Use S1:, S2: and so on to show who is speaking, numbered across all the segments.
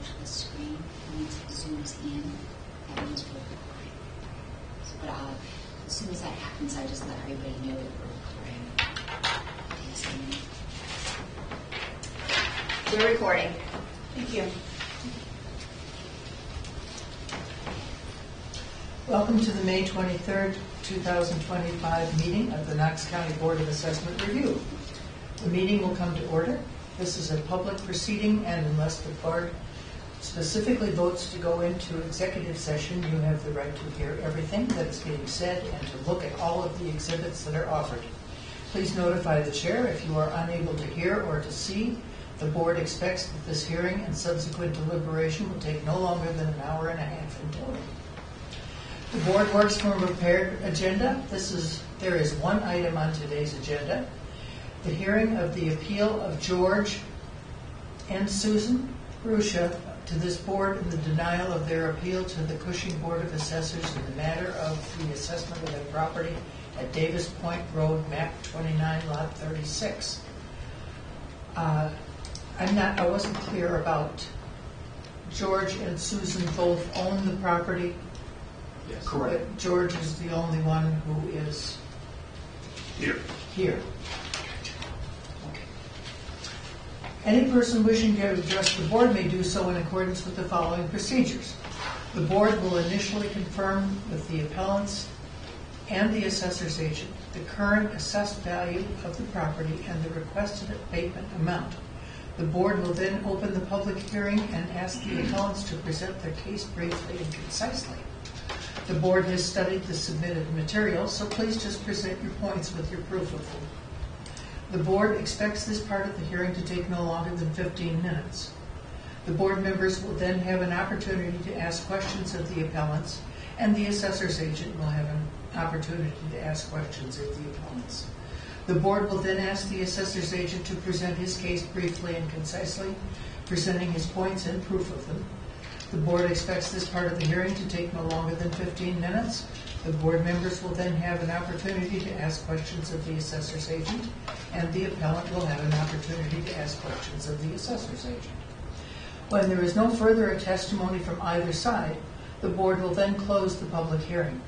S1: actually screen. Once it zooms in, that means we're recording. So, but as soon as that happens, I just let everybody know that we're recording.
S2: We're recording.
S1: Thank you.
S3: Welcome to the May 23rd, 2025 meeting of the Knox County Board of Assessment Review. The meeting will come to order. This is a public proceeding, and unless the board specifically votes to go into executive session, you have the right to hear everything that is being said and to look at all of the exhibits that are offered. Please notify the chair if you are unable to hear or to see. The board expects that this hearing and subsequent deliberation will take no longer than an hour and a half in total. The board works from a prepared agenda. There is one item on today's agenda: the hearing of the appeal of George and Susan Bruscia to this board in the denial of their appeal to the Cushing Board of Assessors in the matter of the assessment of their property at Davis Point Road, map 29, lot 36. I wasn't clear about George and Susan both own the property.
S4: Yes.
S3: Correct. But George is the only one who is here. Okay. Any person wishing to address the board may do so in accordance with the following procedures. The board will initially confirm with the appellants and the assessor's agent the current assessed value of the property and the requested abatement amount. The board will then open the public hearing and ask the appellants to present their case briefly and concisely. The board has studied the submitted material, so please just present your points with your proof of them. The board expects this part of the hearing to take no longer than 15 minutes. The board members will then have an opportunity to ask questions of the appellants, and the assessor's agent will have an opportunity to ask questions of the appellants. The board will then ask the assessor's agent to present his case briefly and concisely, presenting his points and proof of them. The board expects this part of the hearing to take no longer than 15 minutes. The board members will then have an opportunity to ask questions of the assessor's agent, and the appellant will have an opportunity to ask questions of the assessor's agent. When there is no further testimony from either side, the board will then close the public hearing.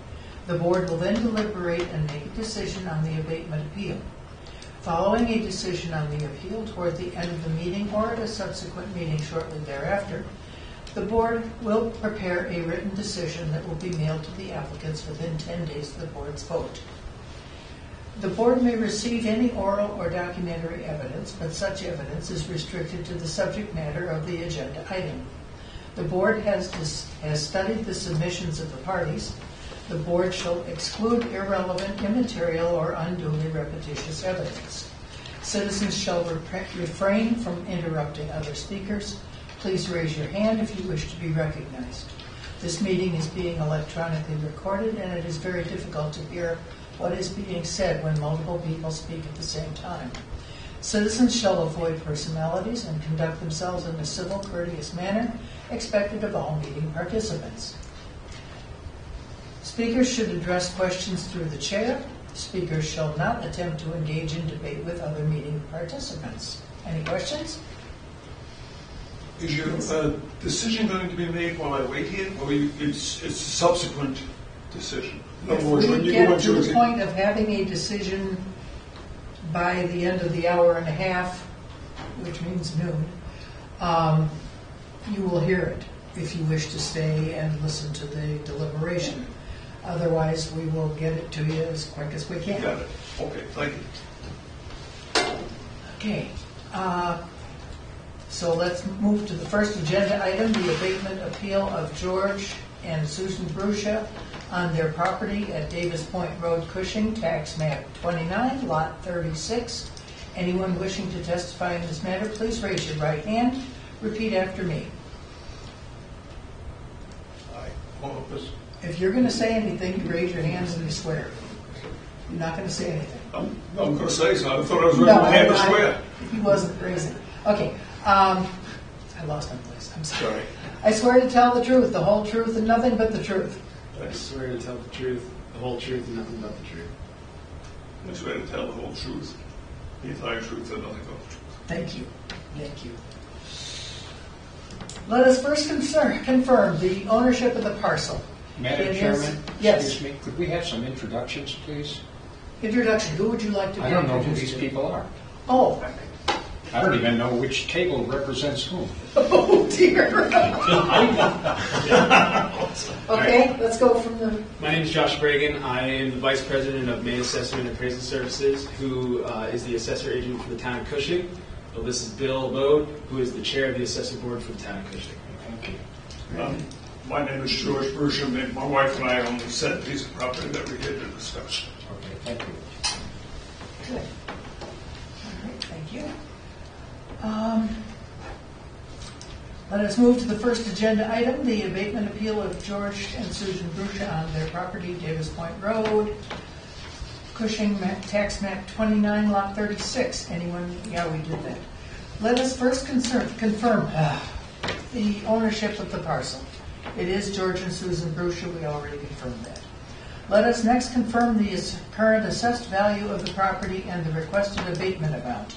S3: The board will then deliberate and make a decision on the abatement appeal. Following a decision on the appeal toward the end of the meeting or at a subsequent meeting shortly thereafter, the board will prepare a written decision that will be mailed to the applicants within 10 days of the board's vote. The board may receive any oral or documentary evidence, but such evidence is restricted to the subject matter of the agenda item. The board has studied the submissions of the parties. The board shall exclude irrelevant, immaterial, or unduly repetitious evidence. Citizens shall refrain from interrupting other speakers. Please raise your hand if you wish to be recognized. This meeting is being electronically recorded, and it is very difficult to hear what is being said when multiple people speak at the same time. Citizens shall avoid personalities and conduct themselves in a civil, courteous manner expected of all meeting participants. Speakers should address questions through the chair. Speakers shall not attempt to engage in debate with other meeting participants. Any questions?
S4: Is your decision going to be made while I wait here, or it's a subsequent decision? In
S3: If
S4: other words, when
S3: we
S4: you
S3: get
S4: go
S3: to
S4: into
S3: the point of having a decision by the end of the hour and a half, which means noon, you will hear it if you wish to stay and listen to the deliberation. Otherwise, we will get it to you as quick as we can.
S4: Got it. Okay, thank you.
S3: Okay. So let's move to the first agenda item, the abatement appeal of George and Susan Bruscia on their property at Davis Point Road, Cushing, tax map 29, lot 36. Anyone wishing to testify in this matter, please raise your right hand. Repeat after me. If you're going to say anything, you raise your hands and you swear. You're not going to say anything.
S4: I'm going to say so. I thought I was raising my hand to swear.
S3: He wasn't raising. Okay. I lost my place. I'm sorry.
S4: Sorry.
S3: I swear to tell the truth, the whole truth, and nothing but the truth.
S5: I swear to tell the truth, the whole truth, and nothing but the truth.
S4: I swear to tell the whole truth, the entire truth, and nothing but the truth.
S3: Thank you. Thank you. Let us first confirm the ownership of the parcel.
S2: Madam
S3: It is-
S2: Chairman?
S3: Yes.
S2: Excuse me, could we have some introductions, please?
S3: Introduction, who would you like to be
S2: I don't know who
S3: introduced
S2: these
S3: to?
S2: people are.
S3: Oh,
S2: I don't even know which table represents whom.
S3: oh dear. Okay, let's go from the,
S5: My name is Josh Bragan. I am the Vice President of Maine Assessment and Appraisal Services, who is the assessor agent for the town of Cushing. Well, this is Bill Bode, who is the chair of the assessor board for the town of Cushing.
S2: Thank you.
S4: My name is George Bersham, and my wife and I own the said piece of property that we're here to discuss.
S2: Okay, thank you.
S3: good. All right, thank you. Let us move to the first agenda item, the abatement appeal of George and Susan Brusha on their property, Davis Point Road, Cushing, tax map 29, lot 36. Anyone? Yeah, we did that. Let us first confirm the ownership of the parcel. It is George and Susan Brusha. We already confirmed that. Let us next confirm the current assessed value of the property and the requested abatement amount.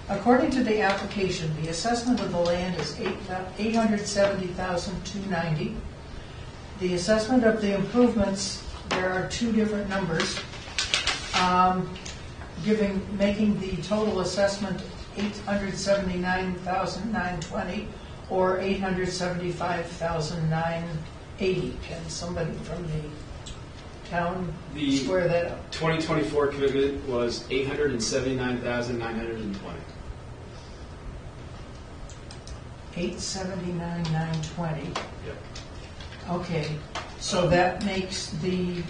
S3: According to the application, the assessment of the land is $870,290. The assessment of the improvements, there are two different numbers, making the total assessment $879,920 or $875,980. Can somebody from the town
S5: The
S3: square that up?
S5: 2024 commitment was $879,920.
S3: 879,920.
S5: Yep.
S3: Okay, so that makes the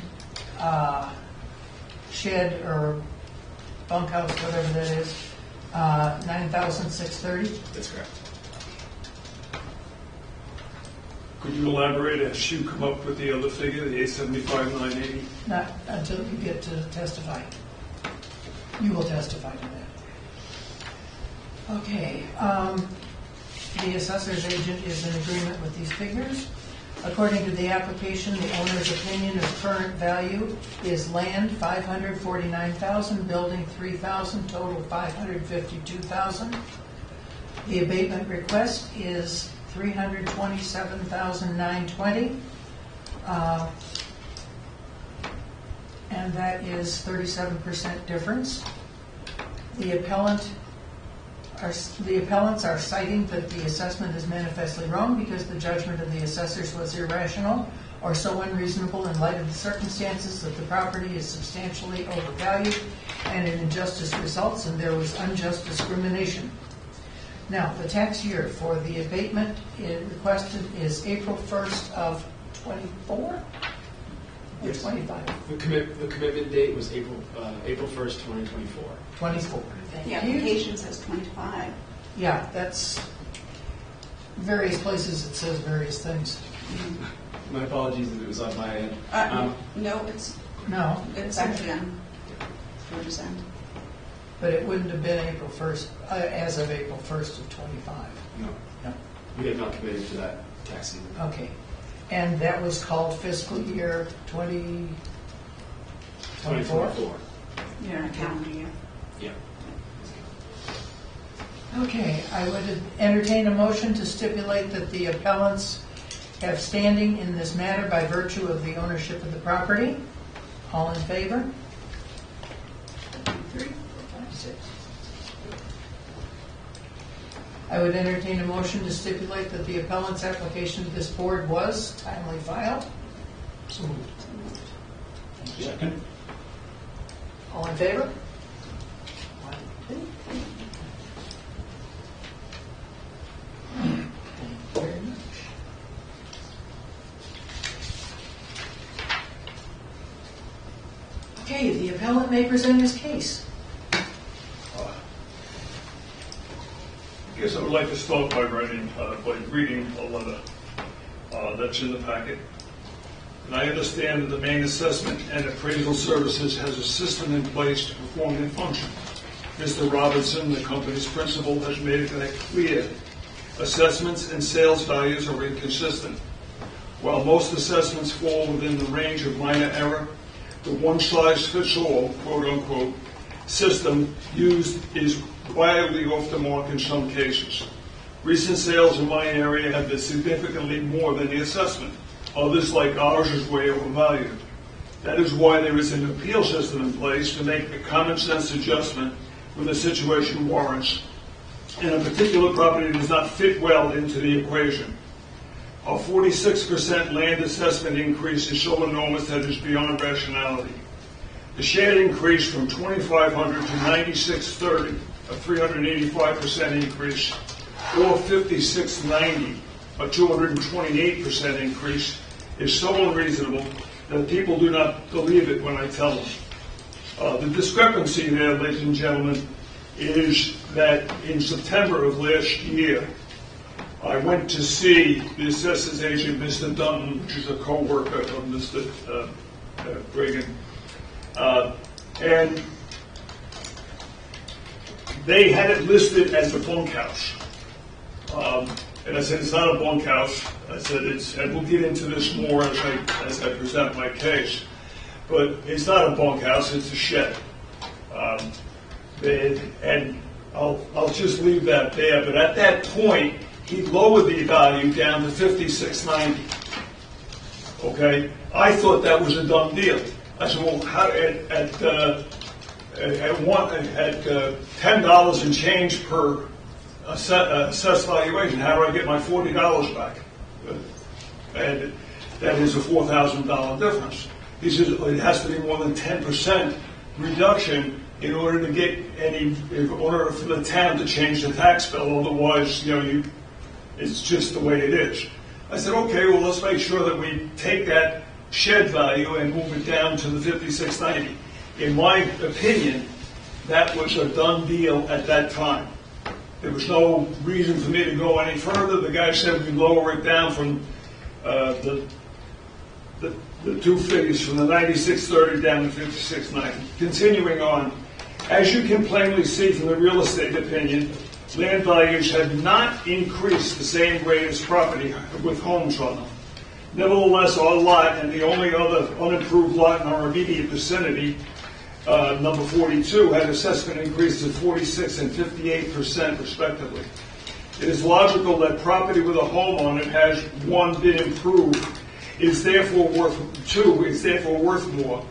S3: shed or bunkhouse, whatever that is, 9,630.
S5: That's correct.
S4: Could you elaborate as you come up with the other figure, the 875,980?
S3: Not until you get to testify. You will testify to that. Okay, the assessor's agent is in agreement with these figures. According to the application, the owner's opinion of current value is land $549,000, building $3,000, total $552,000. The abatement request is $327,920, and that is 37% difference. The appellants are citing that the assessment is manifestly wrong because the judgment of the assessors was irrational or so unreasonable in light of the circumstances that the property is substantially overvalued and an injustice results and there was unjust discrimination. Now, the tax year for the abatement requested is April 1st of 24 or
S5: Yes.
S3: 25?
S5: The commitment date was April 1st, 2024.
S3: 24.
S6: The
S3: Thank you.
S6: application says 25.
S3: Yeah, that's, various places it says various things.
S5: My apologies if it was on my end.
S6: No, it's
S3: No,
S6: again.
S3: but it wouldn't have been April 1st, as of April 1st of 25.
S5: No,
S3: No.
S5: we have not committed to that tax season.
S3: Okay. And that was called fiscal year 2024?
S5: 2024.
S6: Yeah, calendar year.
S5: Yeah.
S3: Okay, I would entertain a motion to stipulate that the appellants have standing in this matter by virtue of the ownership of the property. All in favor? 3, 4, 5, 6. I would entertain a motion to stipulate that the appellant's application to this board was timely filed.
S4: So moved.
S2: Second?
S3: All in favor? 1, 2. Thank you very much. Okay, the appellant may present his case.
S4: I guess I would like to start by reading a letter that's in the packet. And I understand that the Maine Assessment and Appraisal Services has a system in place to perform their function. Mr. Robinson, the company's principal, has made it clear assessments and sales values are inconsistent. While most assessments fall within the range of minor error, the one-size-fits-all, quote-unquote, system used is wildly off the mark in some cases. Recent sales in my area have been significantly more than the assessment. Others, like ours, is way overvalued. That is why there is an appeal system in place to make a common sense adjustment when the situation warrants, and a particular property does not fit well into the equation. A 46% land assessment increase is so enormous that it is beyond rationality. The shed increased from 2,500 to 9,630, a 385% increase, or 5,690, a 228% increase, is so unreasonable that people do not believe it when I tell them. The discrepancy there, ladies and gentlemen, is that in September of last year, I went to see the assessors agent, Mr. Dunton, which is a co-worker of Mr. Reagan, and they had it listed as a bunkhouse. And I said, it's not a bunkhouse. I said, and we'll get into this more as I present my case, but it's not a bunkhouse, it's a shed. And I'll just leave that there, but at that point, he lowered the value down to 5,690. Okay? I thought that was a done deal. I said, well, how, at $10 and change per assessed valuation, how do I get my $40 back? And that is a $4,000 difference. He says it has to be more than 10% reduction in order to get in order for the town to change the tax bill. Otherwise, it's just the way it is. I said, okay, well, let's make sure that we take that shed value and move it down to the 5,690. In my opinion, that was a done deal at that time. There was no reason for me to go any further. The guy said we lower it down from the two figures, from the 9630 down to 5690. Continuing on, as you can plainly see from the real estate opinion, land values have not increased the same rate as property with homes on them. Nevertheless, our lot and the only other unimproved lot in our immediate vicinity, number 42, had assessment increases of 46 and 58% respectively. It is logical that property with a home on it has, one, been improved, is therefore worth more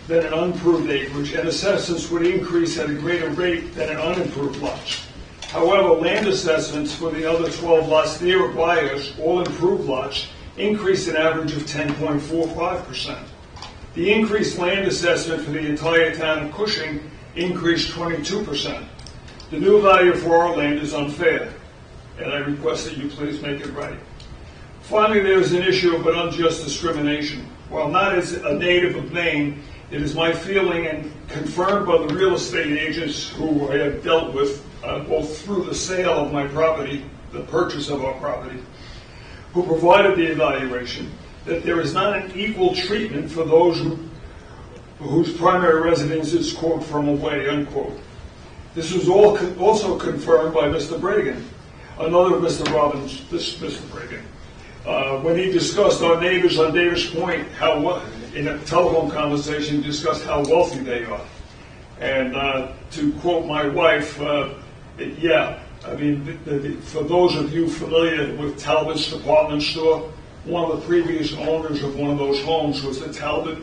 S4: than an unimproved acreage, and assessments would increase at a greater rate than an unimproved lots. However, land assessments for the other 12 lots nearby us, all improved lots, increased an average of 10.45%. The increased land assessment for the entire town of Cushing increased 22%. The new value for our land is unfair, and I request that you please make it right. Finally, there is an issue of unjust discrimination. While not as a native of Maine, it is my feeling, and confirmed by the real estate agents who I have dealt with, both through the sale of my property, the purchase of our property, who provided the evaluation, that there is not an equal treatment for those whose primary residence is, quote, from away, unquote. This was also confirmed by Mr. Bragan, another Mr. Robbins, this Mr. Bragan, when he discussed our neighbors on Davis Point, in a telephone conversation, discussed how wealthy they are. And to quote my wife, yeah, I mean, for those of you familiar with Talbot's department store, one of the previous owners of one of those homes was the Talbot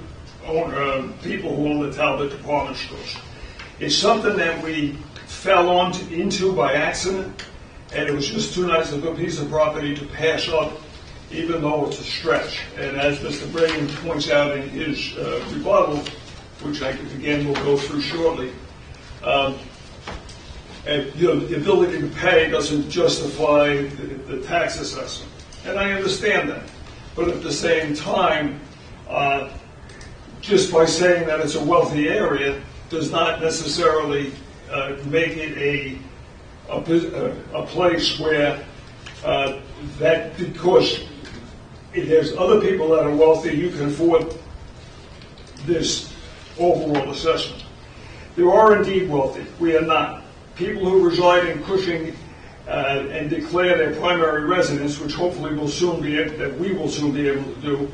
S4: people who own the Talbot department stores. It's something that we fell into by accident, and it was just too nice of a piece of property to pass up, even though it's a stretch. And as Mr. Bragan points out in his rebuttal, which I again will go through shortly, the ability to pay doesn't justify the tax assessment. And I understand that. But at the same time, just by saying that it's a wealthy area does not necessarily make it a place where that, because if there's other people that are wealthy, you can afford this overall assessment. There are indeed wealthy. We are not. People who reside in Cushing and declare their primary residence, which hopefully we will soon be able to do,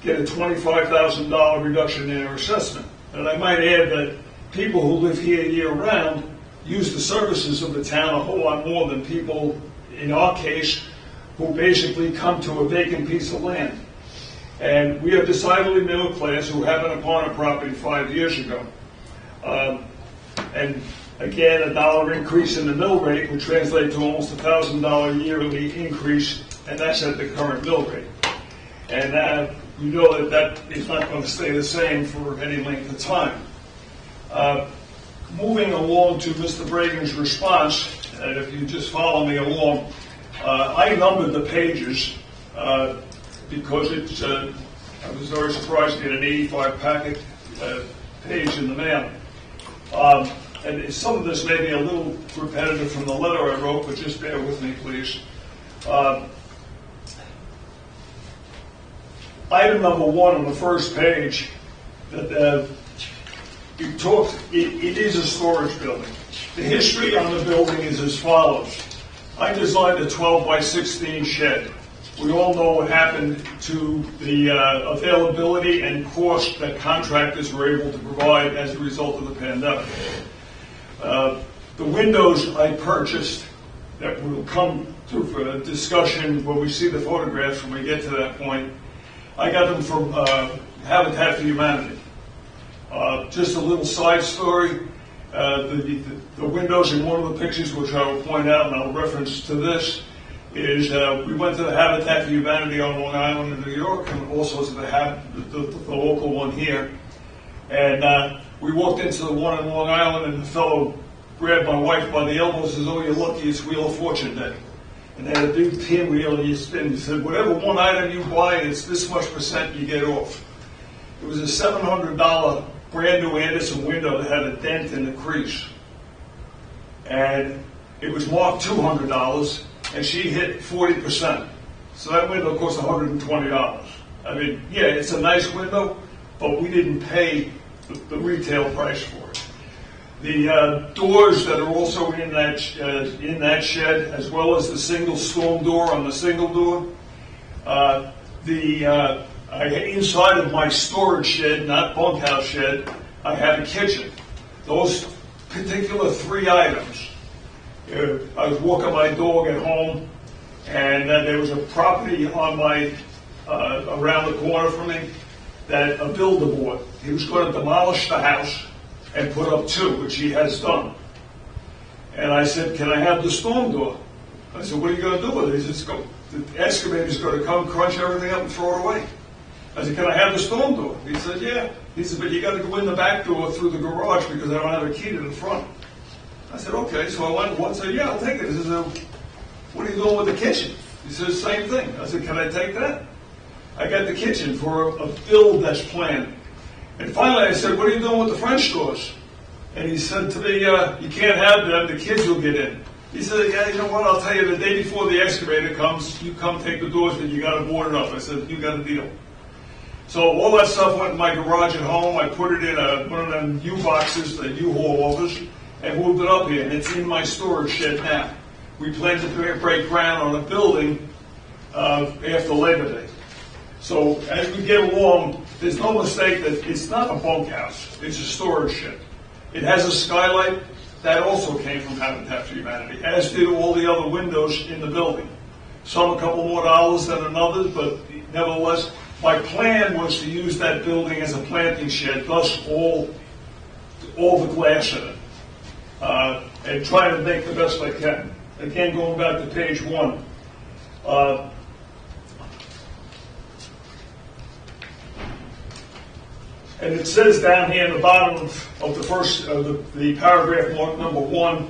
S4: get a $25,000 reduction in their assessment. And I might add that people who live here year-round use the services of the town a whole lot more than people in our case, who basically come to a vacant piece of land. And we are decidedly middle class who happened upon a property 5 years ago. And again, $1 increase in the mill rate would translate to almost $1,000 yearly increase, and that's at the current mill rate. And we know that that is not going to stay the same for any length of time. Moving along to Mr. Bragan's response, and if you just follow me along, I numbered the pages because it's, I was very surprised to get an 85 packet page in the mail. And some of this may be a little repetitive from the letter I wrote, but just bear with me, please. Item number 1 on the first page, that it is a storage building. The history on the building is as follows. I designed a 12 by 16 shed. We all know what happened to the availability and cost that contractors were able to provide as a result of the pandemic. The windows I purchased that will come through for a discussion when we see the photographs when we get to that point, I got them from Habitat for Humanity. Just a little side story. The windows in one of the pictures, which I will point out and I'll reference to this, is we went to the Habitat for Humanity on Long Island in New York and also to the local one here. And we walked into the one in Long Island and the fellow grabbed my wife by the elbow and says, "Oh, you're lucky, it's Wheel of Fortune Day." And they had a big pinwheel and you spin. He said, "Whatever one item you buy, it's this much % you get off." It was a $700 brand new Anderson window that had a dent in the crease. And it was marked $200 and she hit 40%. So that window cost $120. I mean, yeah, it's a nice window, but we didn't pay the retail price for it. The doors that are also in that shed, as well as the single storm door on the single door, inside of my storage shed, not bunkhouse shed, I had a kitchen. Those particular 3 items, I was walking my dog at home, and there was a property on my around the corner from me that a builder bought. He was going to demolish the house and put up 2, which he has done. And I said, "Can I have the storm door?" I said, "What are you going to do with it?" He said, "The excavator's going to come, crunch everything up, and throw it away." I said, "Can I have the storm door?" He said, "Yeah." He said, "But you got to go in the back door through the garage because I don't have a key to the front." I said, "Okay." So I went once and said, "Yeah, I'll take it." He said, "What are you doing with the kitchen?" He said, "Same thing." I said, "Can I take that?" I got the kitchen for a build that's planned. And finally I said, "What are you doing with the French doors?" And he said to me, "You can't have them, the kids will get in." He said, "Yeah, you know what, I'll tell you, the day before the excavator comes, you come take the doors, but you got to board it up." I said, "You got a deal." So all that stuff went in my garage at home. I put it in one of them U-boxes, the U-Haul orders, and moved it up here, and it's in my storage shed now. We plan to break ground on a building after Labor Day. So as we get along, there's no mistake that it's not a bunkhouse, it's a storage shed. It has a skylight. That also came from Habitat for Humanity, as did all the other windows in the building. Some a couple more dollars than others, but nevertheless, my plan was to use that building as a planting shed, thus all the glass in it, and try to make the best I can. Again, going back to page 1. And it says down here in the bottom of the first, the paragraph number 1,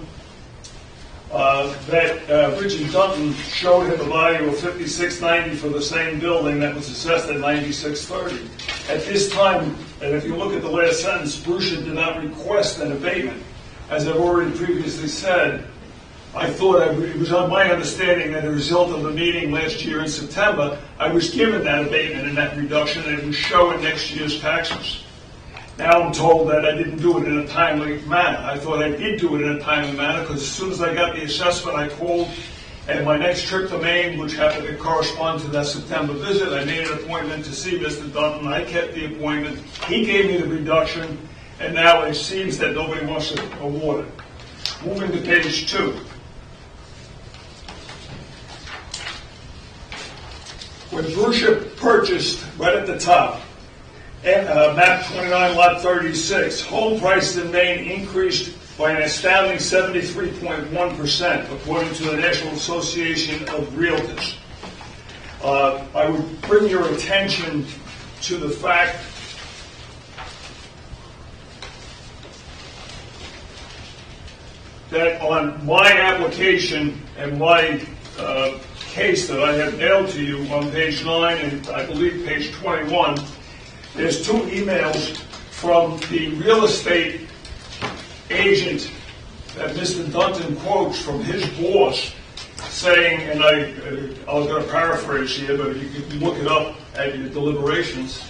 S4: that Richard Dunton showed him a value of $56.90 for the same building that was assessed at $96.30. At this time, and if you look at the last sentence, Brucia did not request an abatement. As I've already previously said, I thought it was on my understanding that as a result of the meeting last year in September, I was given that abatement and that reduction, and it would show in next year's taxes. Now I'm told that I didn't do it in a timely manner. I thought I did do it in a timely manner because as soon as I got the assessment, I called, and my next trip to Maine, which happened to correspond to that September visit, I made an appointment to see Mr. Dunton. I kept the appointment. He gave me the reduction, and now it seems that nobody wants to award it. Moving to page 2. When Brucia purchased, right at the top, map 29, lot 36, home prices in Maine increased by an astounding 73.1%, according to the National Association of Realtors. I would bring your attention to the fact that on my application and my case that I have mailed to you on page 9 and I believe page 21, there's 2 emails from the real estate agent that Mr. Dunton quotes from his boss saying, and I'm going to paraphrase here, but you can look it up at your deliberations,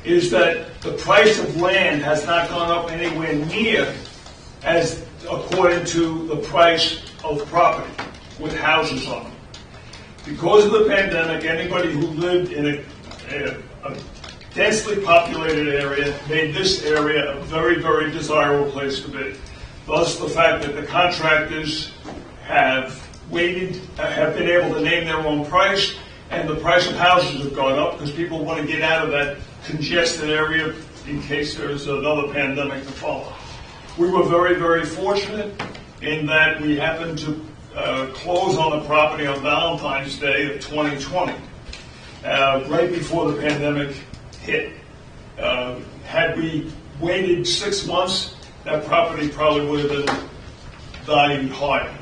S4: is that the price of land has not gone up anywhere near as according to the price of property with houses on them. Because of the pandemic, anybody who lived in a densely populated area made this area a very, very desirable place to be. Thus, the fact that the contractors have been able to name their own price, and the price of houses have gone up because people want to get out of that congested area in case there's another pandemic to follow. We were very, very fortunate in that we happened to close on the property on Valentine's Day of 2020, right before the pandemic hit. Had we waited 6 months, that property probably would have been valued higher.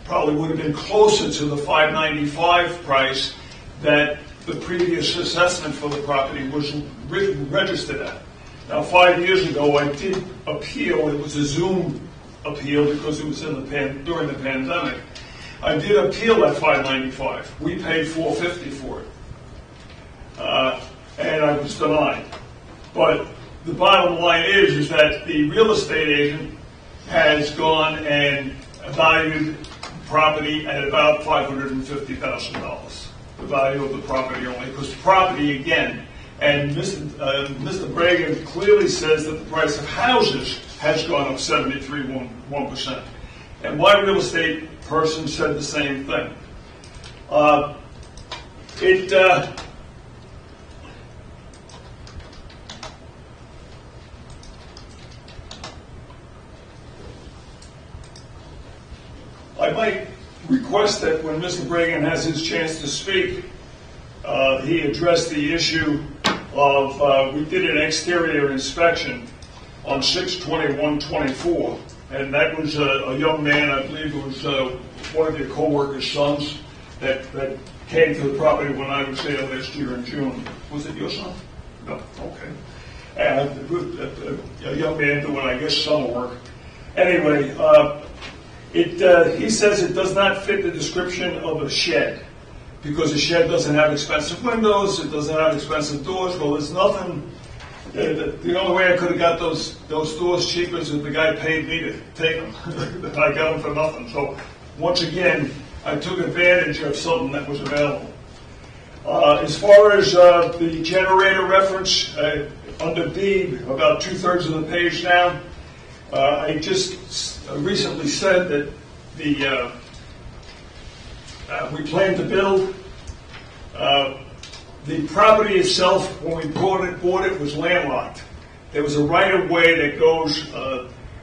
S4: Probably would have been closer to the $595 price that the previous assessment for the property was registered at. Now, 5 years ago, I did appeal. It was a Zoom appeal because it was during the pandemic. I did appeal that $595. We paid $450 for it, and I was denied. But the bottom line is that the real estate agent has gone and valued property at about $550,000. The value of the property only, because property again. And Mr. Bragan clearly says that the price of houses has gone up 73.1%. And my real estate person said the same thing. I might request that when Mr. Bragan has his chance to speak, he addressed the issue of, we did an exterior inspection on 6/21/24, and that was a young man, I believe it was one of your co-workers' sons, that came to the property when I was there last year in June. Was it your son? No, okay. A young man doing, I guess, summer work. Anyway, he says it does not fit the description of a shed, because a shed doesn't have expensive windows, it doesn't have expensive doors. Well, there's nothing. The only way I could have got those doors cheaper is if the guy paid me to take them. I got them for nothing. So once again, I took advantage of something that was available. As far as the generator reference, under B, about 2/3 of the page down, I just recently said that we plan to build. The property itself, when we bought it was landlocked. There was a right-of-way that goes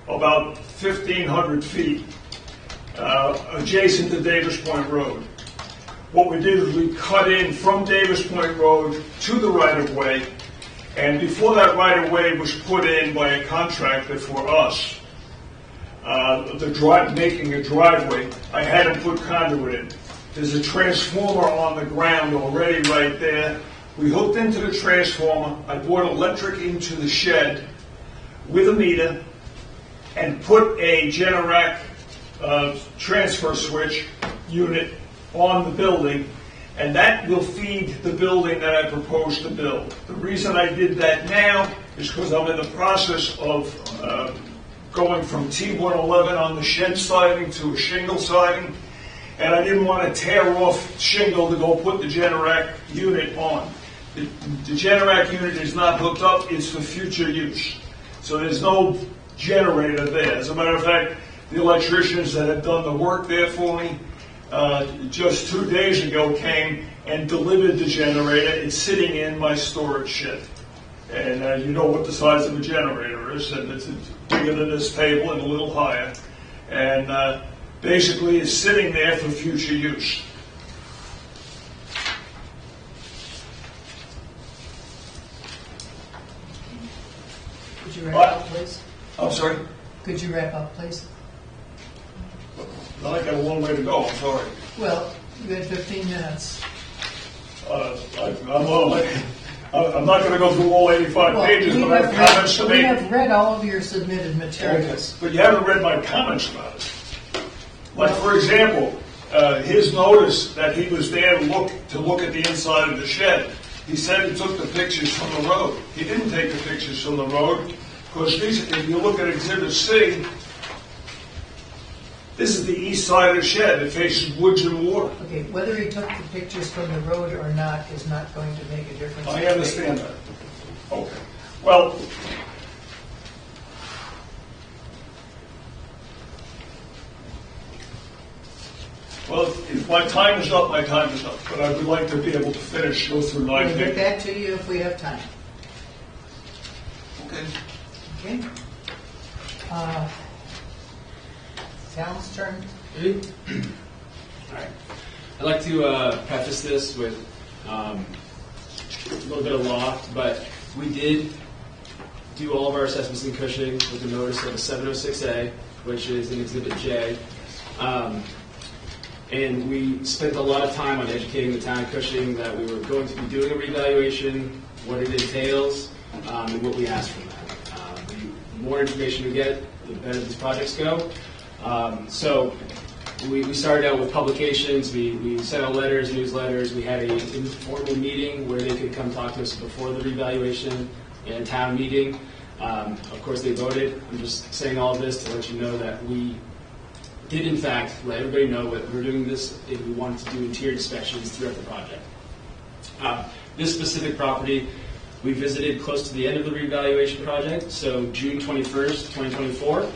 S4: about 1,500 feet adjacent to Davis Point Road. What we did is we cut in from Davis Point Road to the right-of-way, and before that right-of-way was put in by a contractor for us, making a driveway, I had to put conduit in. There's a transformer on the ground already right there. We hooked into the transformer. I brought electric into the shed with a meter and put a Generac transfer switch unit on the building, and that will feed the building that I propose to build. The reason I did that now is because I'm in the process of going from T111 on the shed siding to a shingle siding, and I didn't want to tear off shingle to go put the Generac unit on. The Generac unit is not hooked up, it's for future use. So there's no generator there. As a matter of fact, the electricians that have done the work there for me just 2 days ago came and delivered the generator. It's sitting in my storage shed. And you know what the size of a generator is, and it's bigger than this table and a little higher. And basically it's sitting there for future use.
S3: Could you wrap
S4: What?
S3: up, please?
S4: I'm sorry?
S3: Could you wrap up, please?
S4: I got a long way to go, I'm sorry.
S3: Well, you had 15 minutes.
S4: I'm not going to go through all 85
S3: Well,
S4: pages,
S3: we
S4: but I have
S3: have
S4: comments to
S3: read, we
S4: make.
S3: have read all of your submitted
S4: Okay,
S3: materials.
S4: but you haven't read my comments about it. Like, for example, his notice that he was there to look at the inside of the shed. He said he took the pictures from the road. He didn't take the pictures from the road, because if you look at Exhibit C, this is the east side of the shed. It faces woods and water.
S3: Okay, whether he took the pictures from the road or not is not going to make a difference.
S4: I understand that. Okay. Well, if my time is up, my time is up. But I would like to be able to go through
S3: We'll
S4: 9
S3: get
S4: pages.
S3: back to you if we have time.
S4: Okay.
S3: Okay? Town's turn.
S5: Ready? All right. I'd like to preface this with a little bit of law, but we did do all of our assessments in Cushing with the notice of a 706A, which is in Exhibit J. And we spent a lot of time on educating the town of Cushing that we were going to be doing a reevaluation, what it entails, and what we ask from that. The more information we get, the better these projects go. So we started out with publications. We sent out letters, newsletters. We had an informal meeting where they could come talk to us before the reevaluation and a town meeting. Of course, they voted. I'm just saying all of this to let you know that we did, in fact, let everybody know that we're doing this if we wanted to do interior inspections throughout the project. This specific property, we visited close to the end of the reevaluation project, so June 21st, 2024.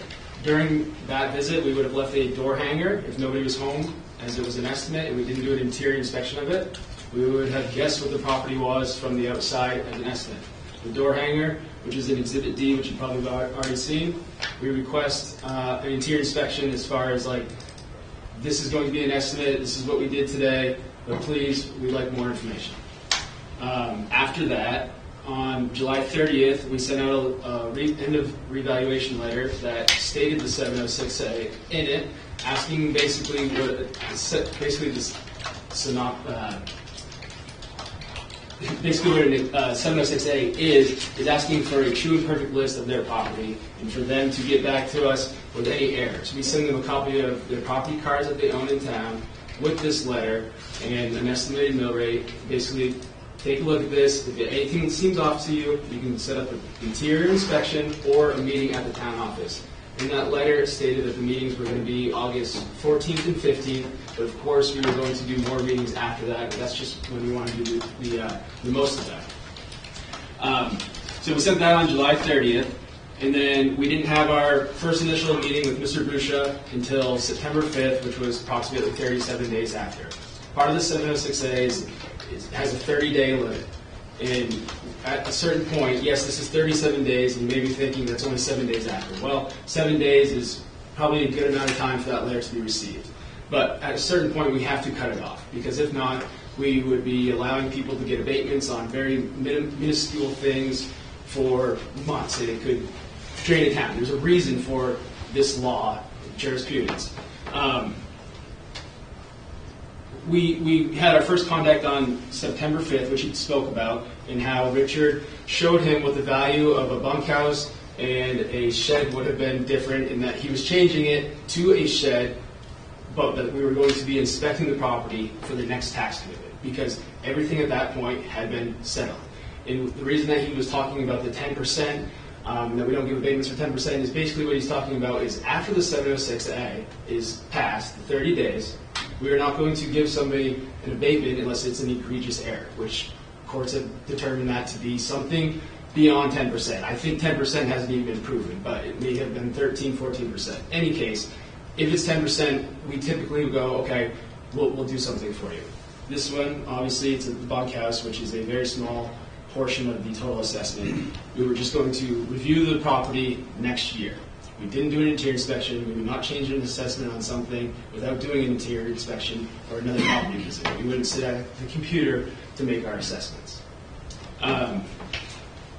S5: During that visit, we would have left a door hanger if nobody was home, as it was an estimate, and we didn't do an interior inspection of it. We would have guessed what the property was from the outside as an estimate. The door hanger, which is in Exhibit D, which you've probably already seen, we request an interior inspection as far as like, this is going to be an estimate, this is what we did today, but please, we'd like more information. After that, on July 30th, we sent out a end of reevaluation letter that stated the 706A in it, asking basically what this basically what a 706A is asking for a true and perfect list of their property and for them to get back to us with any errors. We send them a copy of their property cards that they own in town with this letter and an estimated mill rate. Basically, take a look at this. If anything seems off to you, you can set up an interior inspection or a meeting at the town office. In that letter, it stated that the meetings were going to be August 14th and 15th, but of course we were going to do more meetings after that, but that's just when we want to do the most of that. So we sent that on July 30th, and then we didn't have our first initial meeting with Mr. Busha until September 5th, which was approximately 37 days after. Part of the 706A has a 30-day limit. And at a certain point, yes, this is 37 days, and you may be thinking that's only 7 days after. Well, 7 days is probably a good amount of time for that letter to be received. But at a certain point, we have to cut it off, because if not, we would be allowing people to get abatements on very minuscule things for months, and it could drain a town. There's a reason for this law, jurisprudence. We had our first contact on September 5th, which he spoke about, and how Richard showed him what the value of a bunkhouse and a shed would have been different, in that he was changing it to a shed, but that we were going to be inspecting the property for the next tax commitment, because everything at that point had been settled. And the reason that he was talking about the 10%, that we don't give abatements for 10%, is basically what he's talking about is after the 706A is passed, the 30 days, we are not going to give somebody an abatement unless it's an egregious error, which courts have determined that to be something beyond 10%. I think 10% hasn't even been proven, but it may have been 13, 14%. In any case, if it's 10%, we typically go, okay, we'll do something for you. This one, obviously, it's a bunkhouse, which is a very small portion of the total assessment. We were just going to review the property next year. We didn't do an interior inspection. We would not change an assessment on something without doing an interior inspection or another property visit. We wouldn't sit at the computer to make our assessments.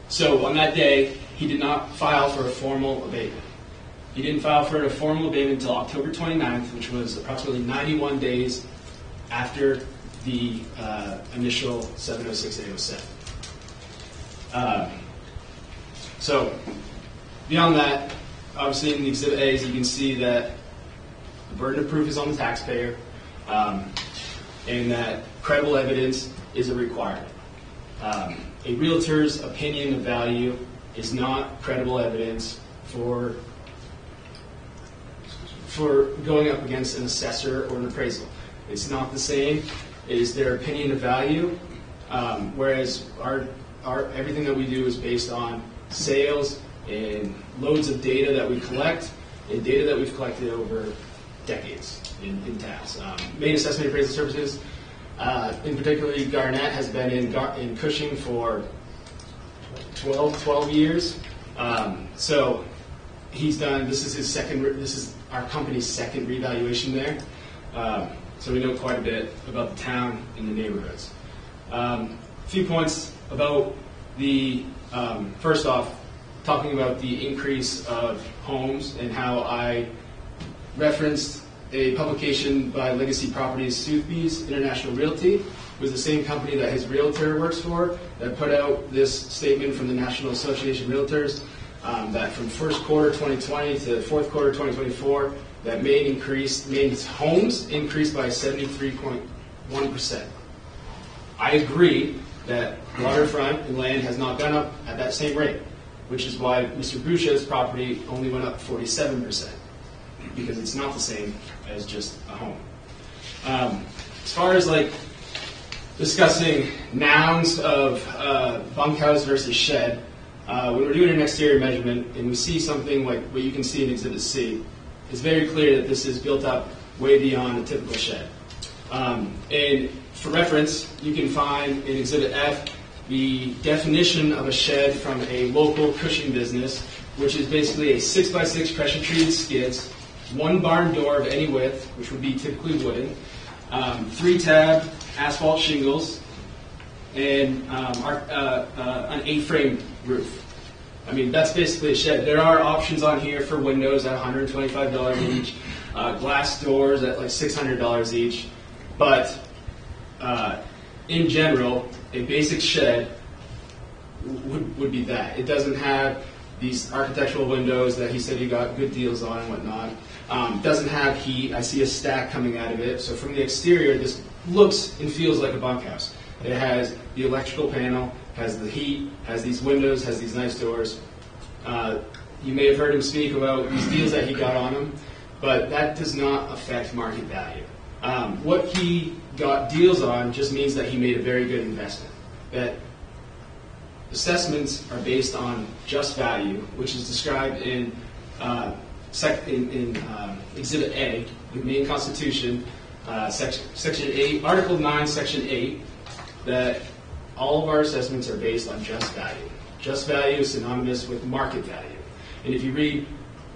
S5: So on that day, he did not file for a formal abatement. He didn't file for a formal abatement until October 29th, which was approximately 91 days after the initial 706A was set. So beyond that, obviously in the Exhibit A's, you can see that the burden of proof is on the taxpayer, and that credible evidence is a requirement. A realtor's opinion of value is not credible evidence for going up against an assessor or an appraisal. It's not the same. It is their opinion of value, whereas our everything that we do is based on sales and loads of data that we collect, and data that we've collected over decades in towns. Maine Assessment Appraisal Services, in particularly Garnett, has been in Cushing for 12 years. So he's done, this is our company's second revaluation there. So we know quite a bit about the town and the neighborhoods. A few points about the, first off, talking about the increase of homes and how I referenced a publication by Legacy Properties Sotheby's International Realty, was the same company that his realtor works for, that put out this statement from the National Association of Realtors, that from first quarter 2020 to fourth quarter 2024, that Maine's homes increased by 73.1%. I agree that waterfront and land has not gone up at that same rate, which is why Mr. Boucher's property only went up 47%, because it's not the same as just a home. As far as like discussing nouns of bunkhouse versus shed, when we're doing an exterior measurement and we see something like what you can see in Exhibit C, it's very clear that this is built up way beyond a typical shed. And for reference, you can find in Exhibit F the definition of a shed from a local Cushing business, which is basically a 6x6 pressure-treated skids, one barn door of any width, which would be typically wooden, 3-tab asphalt shingles, and an A-frame roof. I mean, that's basically a shed. There are options on here for windows at $125 each, glass doors at like $600 each, but in general, a basic shed would be that. It doesn't have these architectural windows that he said he got good deals on and whatnot. Doesn't have heat. I see a stack coming out of it. So from the exterior, this looks and feels like a bunkhouse. It has the electrical panel, has the heat, has these windows, has these nice doors. You may have heard him speak about these deals that he got on them, but that does not affect market value. What he got deals on just means that he made a very good investment. That assessments are based on just value, which is described in Exhibit A, the Maine Constitution, Section 8, Article 9, Section 8, that all of our assessments are based on just value. Just value is synonymous with market value. And if you read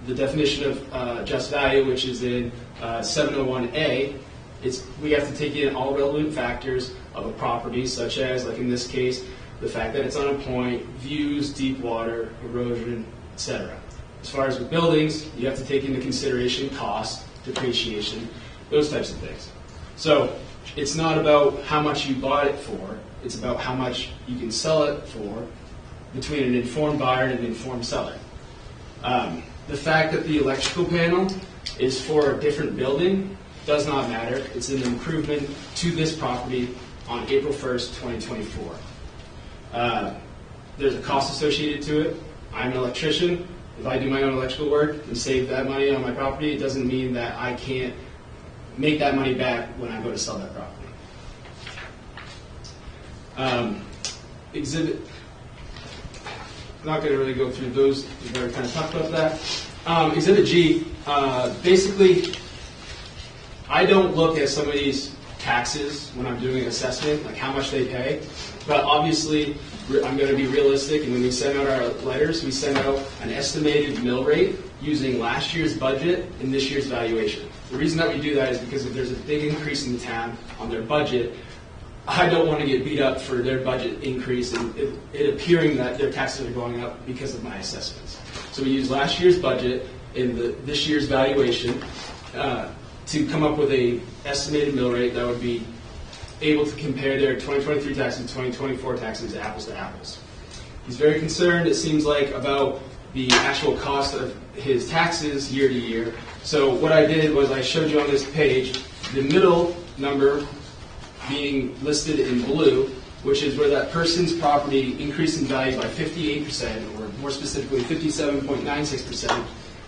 S5: the definition of just value, which is in 701A, we have to take in all relevant factors of a property, such as, like in this case, the fact that it's on a point, views, deep water, erosion, etc. As far as with buildings, you have to take into consideration cost, depreciation, those types of things. So it's not about how much you bought it for, it's about how much you can sell it for between an informed buyer and an informed seller. The fact that the electrical panel is for a different building does not matter. It's an improvement to this property on April 1st, 2024. There's a cost associated to it. I'm an electrician. If I do my own electrical work and save that money on my property, it doesn't mean that I can't make that money back when I go to sell that property. Exhibit, I'm not going to really go through those. We've already kind of talked about that. Exhibit G, basically, I don't look at somebody's taxes when I'm doing an assessment, like how much they pay. But obviously, I'm going to be realistic, and when we send out our letters, we send out an estimated mill rate using last year's budget and this year's valuation. The reason that we do that is because if there's a big increase in the town on their budget, I don't want to get beat up for their budget increase and it appearing that their taxes are going up because of my assessments. So we use last year's budget and this year's valuation to come up with a estimated mill rate that would be able to compare their 2023 taxes and 2024 taxes apples to apples. He's very concerned, it seems like, about the actual cost of his taxes year to year. So what I did was I showed you on this page the middle number being listed in blue, which is where that person's property increased in value by 58%, or more specifically 57.96%,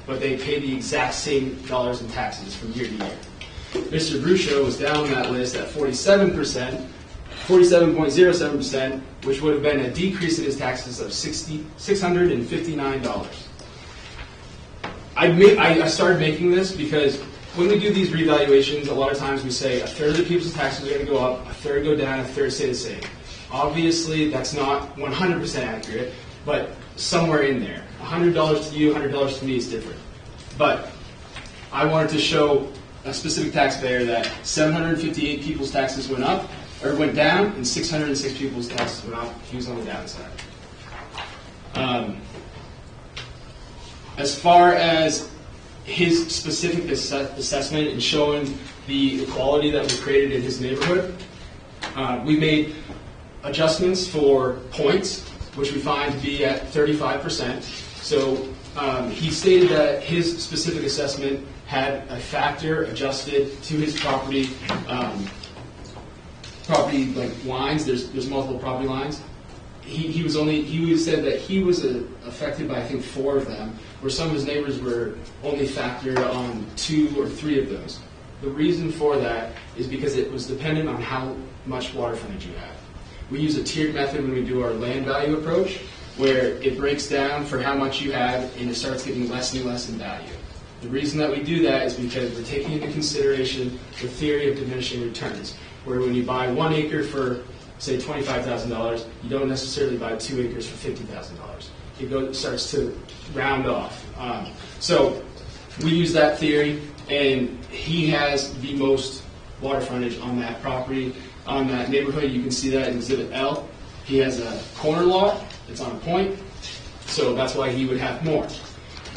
S5: but they pay the exact same dollars in taxes from year to year. Mr. Bruscio was down that list at 47.07%, which would have been a decrease in his taxes of $659. I started making this because when we do these revaluations, a lot of times we say a third of the people's taxes are going to go up, a third go down, a third stay the same. Obviously, that's not 100% accurate, but somewhere in there. $100 to you, $100 to me is different. But I wanted to show a specific taxpayer that 758 people's taxes went up, or went down, and 606 people's taxes went up. He was on the downside. As far as his specific assessment and showing the equality that was created in his neighborhood, we made adjustments for points, which we find to be at 35%. So he stated that his specific assessment had a factor adjusted to his property like lines. There's multiple property lines. He said that he was affected by I think 4 of them, where some of his neighbors were only factored on 2 or 3 of those. The reason for that is because it was dependent on how much water frontage you have. We use a tiered method when we do our land value approach, where it breaks down for how much you have and it starts getting less and less in value. The reason that we do that is because we're taking into consideration the theory of diminishing returns, where when you buy 1 acre for, say, $25,000, you don't necessarily buy 2 acres for $50,000. It starts to round off. So we use that theory, and he has the most water frontage on that property, on that neighborhood. You can see that in Exhibit L. He has a corner lot. It's on a point, so that's why he would have more.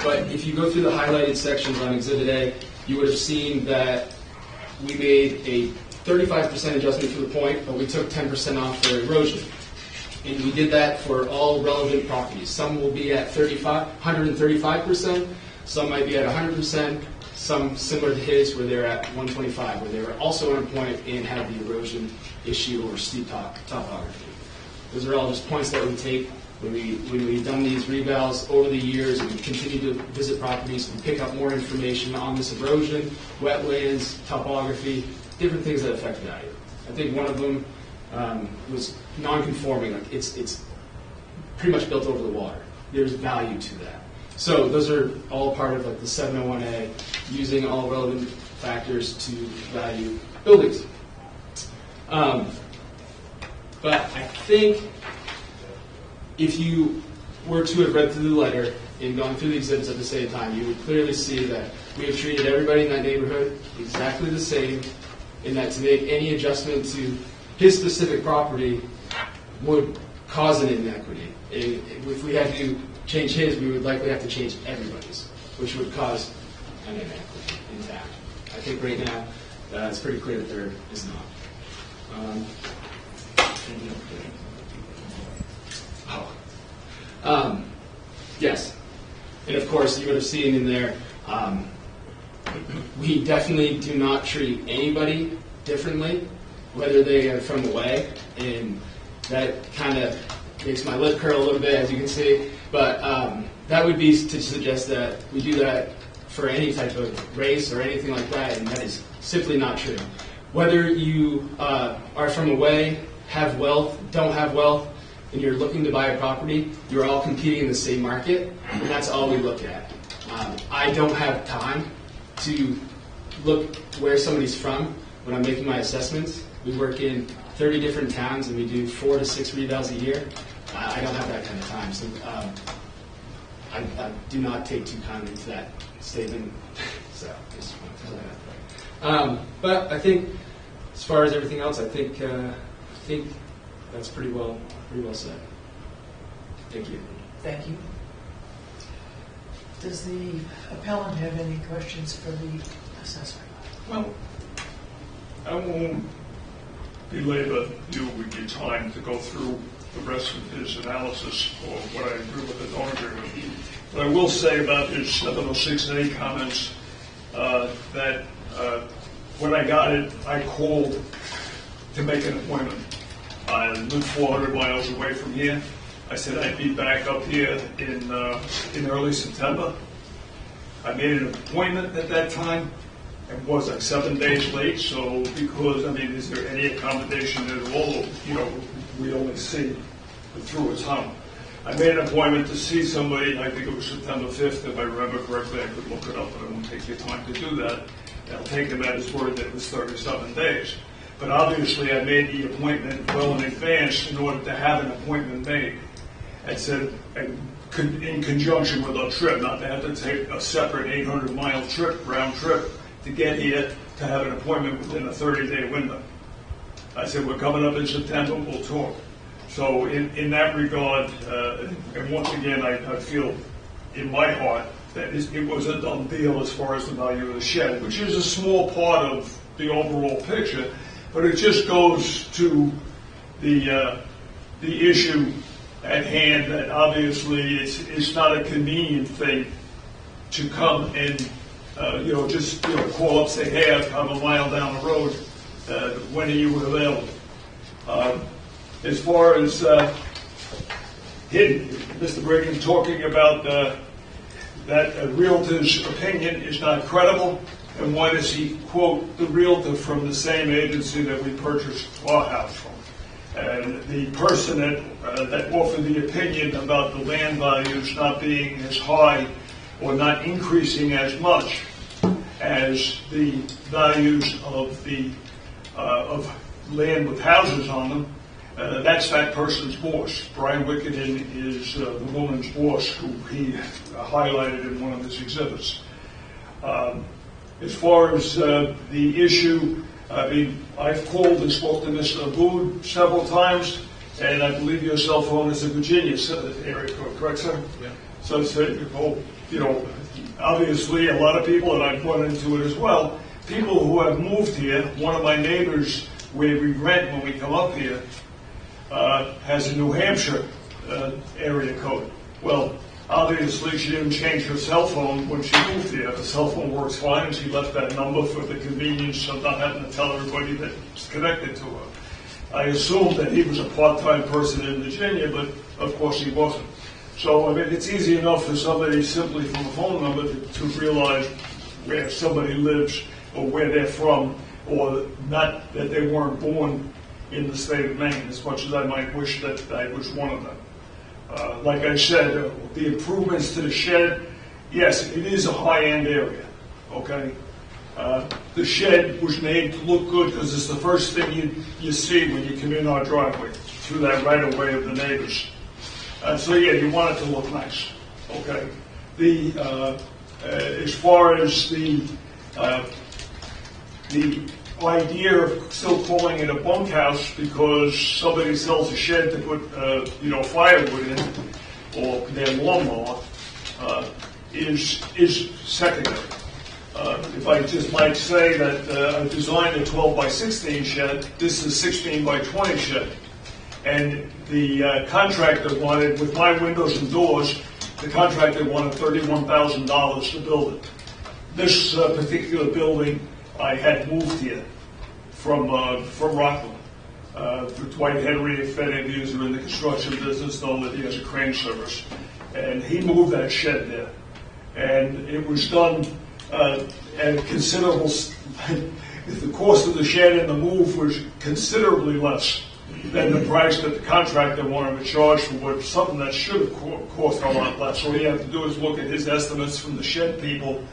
S5: But if you go through the highlighted sections on Exhibit A, you would have seen that we made a 35% adjustment to the point, but we took 10% off for erosion. And we did that for all relevant properties. Some will be at 135%, some might be at 100%, some similar to his where they're at 125, where they were also on a point and had the erosion issue or steep topography. Those are all just points that we take when we've done these revals over the years and we continue to visit properties and pick up more information on this erosion, wetlands, topography, different things that affect value. I think one of them was non-conforming. Like it's pretty much built over the water. There's value to that. So those are all part of like the 701A, using all relevant factors to value buildings. But I think if you were to have read through the letter and gone through the exhibits at the same time, you would clearly see that we have treated everybody in that neighborhood exactly the same, and that to make any adjustment to his specific property would cause an inequity. And if we had to change his, we would likely have to change everybody's, which would cause an inequity in town. I think right now it's pretty clear that there is not. Yes, and of course you would have seen in there, we definitely do not treat anybody differently, whether they are from away, and that kind of makes my lip curl a little bit, as you can see, but that would be to suggest that we do that for any type of race or anything like that, and that is simply not true. Whether you are from away, have wealth, don't have wealth, and you're looking to buy a property, you're all competing in the same market, and that's all we look at. I don't have time to look where somebody's from when I'm making my assessments. We work in 30 different towns and we do 4 to 6 revals a year. I don't have that kind of time, so I do not take too kindly to that statement. So just want to throw that out there. But I think, as far as everything else, I think that's pretty well said. Thank you.
S3: Thank you. Does the appellant have any questions for the assessor?
S4: Well, I won't belabor you with your time to go through the rest of his analysis or what I agree with and don't agree with. But I will say about his 706A comments that when I got it, I called to make an appointment. I live 400 miles away from here. I said I'd be back up here in early September. I made an appointment at that time. It was like 7 days late, so because, I mean, is there any accommodation at all? You know, we only see through a tunnel. I made an appointment to see somebody, I think it was September 5th, if I remember correctly. I could look it up, but I won't take your time to do that. I'll take him at his word that it was 37 days. But obviously, I made the appointment well in advance in order to have an appointment made. I said, in conjunction with our trip, not to have to take a separate 800-mile trip, round trip, to get here to have an appointment within a 30-day window. I said, we're coming up in September, we'll talk. So in that regard, and once again, I feel in my heart that it was a done deal as far as the value of the shed, which is a small part of the overall picture, but it just goes to the issue at hand that obviously it's not a convenient thing to come and just call up, say, hey, I'm a mile down the road. When are you available? As far as Mr. Brigham talking about that a realtor's opinion is not credible, and why does he quote the realtor from the same agency that we purchased our house from? And the person that offered the opinion about the land values not being as high or not increasing as much as the values of the of land with houses on them, that's that person's boss. Brian Wickenden is the woman's boss, who he highlighted in one of his exhibits. As far as the issue, I mean, I've called and spoke to Mr. Abood several times, and I believe your cell phone is in Virginia area code, correct, sir?
S5: Yeah.
S4: So obviously a lot of people, and I've run into it as well, people who have moved here. One of my neighbors, where we rent when we come up here, has a New Hampshire area code. Well, obviously she didn't change her cell phone when she moved here. The cell phone works fine, and she left that number for the convenience of not having to tell everybody that it's connected to her. I assumed that he was a part-time person in Virginia, but of course he wasn't. So, I mean, it's easy enough for somebody simply from a phone number to realize where somebody lives or where they're from, or not that they weren't born in the state of Maine, as much as I might wish that I was one of them. Like I said, the improvements to the shed, yes, it is a high-end area, okay? The shed was made to look good because it's the first thing you see when you come in our driveway, through that right-of-way of the neighbors. So yeah, you want it to look nice, okay? As far as the idea of still calling it a bunkhouse because somebody sells a shed to put firewood in or their lawnmower is secondary. If I just might say that I designed a 12 by 16 shed, this is a 16 by 20 shed. And the contractor wanted, with my windows and doors, the contractor wanted $31,000 to build it. This particular building, I had moved here from Rockland. Dwight Henry, if any of you are in the construction business, know that he has a crane service. And he moved that shed there. And it was done at considerable, the cost of the shed and the move was considerably less than the price that the contractor wanted to charge for something that should have cost a lot less. So all you have to do is look at his estimates from the shed people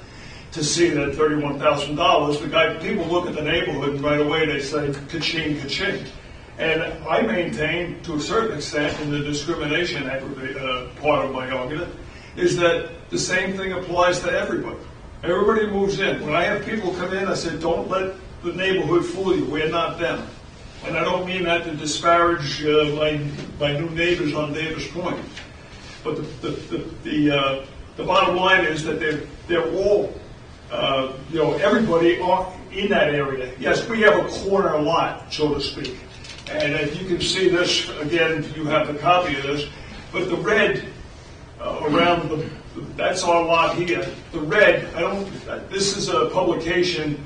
S4: to see that $31,000. People look at the neighborhood and right away they say, ka-ching, ka-ching. And I maintain, to a certain extent, in the discrimination part of my argument, is that the same thing applies to everybody. Everybody moves in. When I have people come in, I say, don't let the neighborhood fool you. We're not them. And I don't mean that to disparage my new neighbors on Davis Point. But the bottom line is that they're all, everybody in that area. Yes, we have a corner lot, so to speak. And if you can see this, again, you have the copy of this, but the red around that's our lot here. The red, this is a publication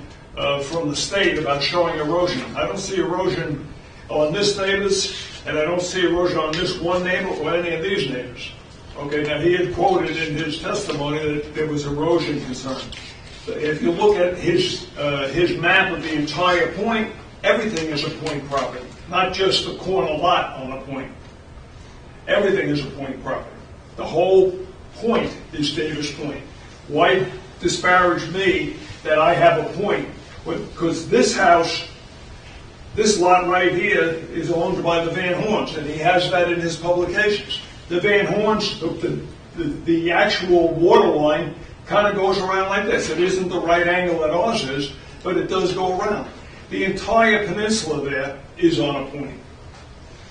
S4: from the state about showing erosion. I don't see erosion on this neighbor's, and I don't see erosion on this one neighbor or any of these neighbors. Okay, now he had quoted in his testimony that there was erosion concern. If you look at his map of the entire point, everything is a point property, not just the corner lot on a point. Everything is a point property. The whole point is Davis Point. Why disparage me that I have a point? Because this house, this lot right here is owned by the Van Horns, and he has that in his publications. The Van Horns, the actual water line kind of goes around like this. It isn't the right angle that ours is, but it does go around. The entire peninsula there is on a point.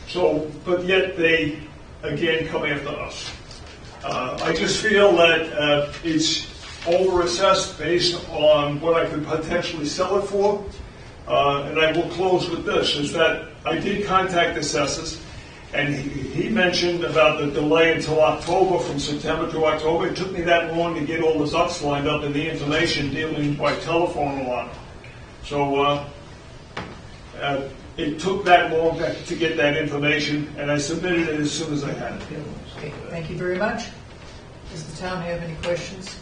S4: So, but yet they, again, come after us. I just feel that it's overassessed based on what I could potentially sell it for. And I will close with this, is that I did contact assessors, and he mentioned about the delay until October, from September to October. It took me that long to get all the ducks lined up and the information dealing by telephone a lot. So it took that long to get that information, and I submitted it as soon as I had it.
S3: Okay, thank you very much. Does the town have any questions?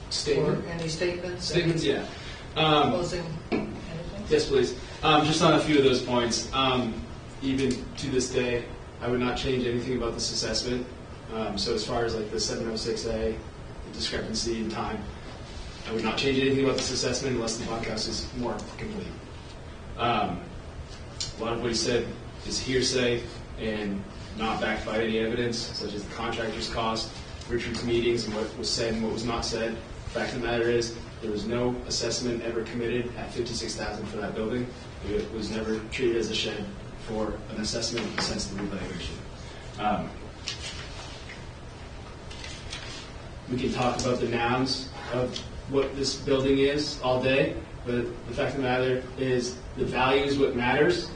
S5: Statement?
S3: Or any statements?
S5: Statements, yeah.
S3: Closing, anything?
S5: Yes, please. Just on a few of those points. Even to this day, I would not change anything about this assessment. So as far as like the 706A, the discrepancy in time, I would not change anything about this assessment unless the bunkhouse is more complete. A lot of what he said is hearsay and not backed by any evidence, such as the contractor's cost, Richard's meetings, and what was said and what was not said. The fact of the matter is, there was no assessment ever committed at $56,000 for that building. It was never treated as a shed for an assessment since the revaluation. We can talk about the nouns of what this building is all day, but the fact of the matter is the value is what matters.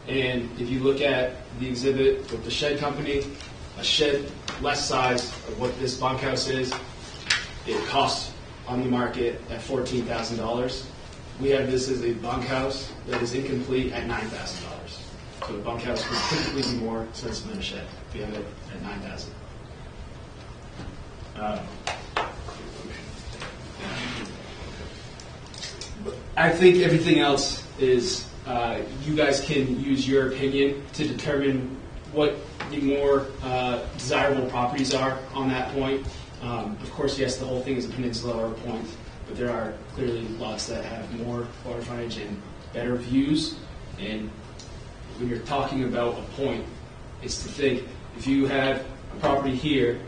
S5: And if you look at the exhibit with the shed company, a shed less size of what this bunkhouse is, it costs on the market at $14,000. We have this as a bunkhouse that is incomplete at $9,000. So a bunkhouse would typically be more expensive than a shed. We have it at $9,000. I think everything else is you guys can use your opinion to determine what the more desirable properties are on that point. Of course, yes, the whole thing is a peninsula or a point, but there are clearly lots that have more water frontage and better views. And when you're talking about a point, it's to think, if you have a property here,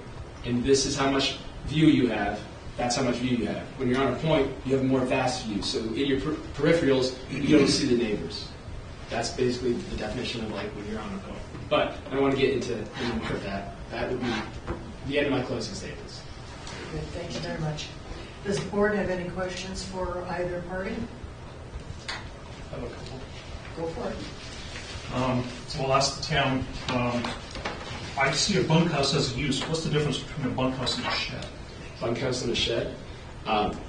S5: and this is how much view you have, that's how much view you have. When you're on a point, you have more vast view. So in your peripherals, you don't see the neighbors. That's basically the definition of like when you're on a point. But I don't want to get into any more of that. That would be the end of my closing statements.
S3: Good, thank you very much. Does the board have any questions for either party?
S7: I have a couple.
S3: Go for it.
S7: So I'll ask the town. I see a bunkhouse as a use. What's the difference between a bunkhouse and a shed?
S5: Bunkhouse and a shed.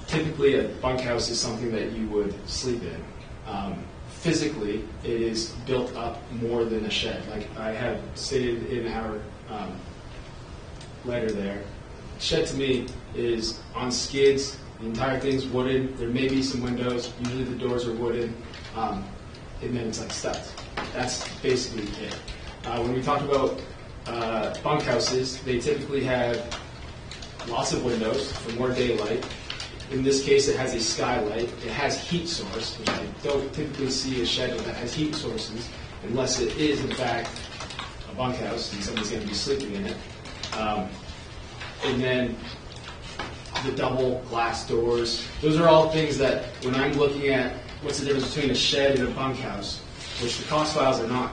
S5: Typically, a bunkhouse is something that you would sleep in. Physically, it is built up more than a shed. Like I have stated in our letter there, shed to me is on skids. The entire thing's wooden. There may be some windows. Usually the doors are wooden. And then it's like studs. That's basically it. When we talk about bunkhouses, they typically have lots of windows for more daylight. In this case, it has a skylight. It has heat source, which I don't typically see a shed that has heat sources, unless it is, in fact, a bunkhouse and somebody's going to be sleeping in it. And then the double glass doors. Those are all things that, when I'm looking at what's the difference between a shed and a bunkhouse, which the cost files are not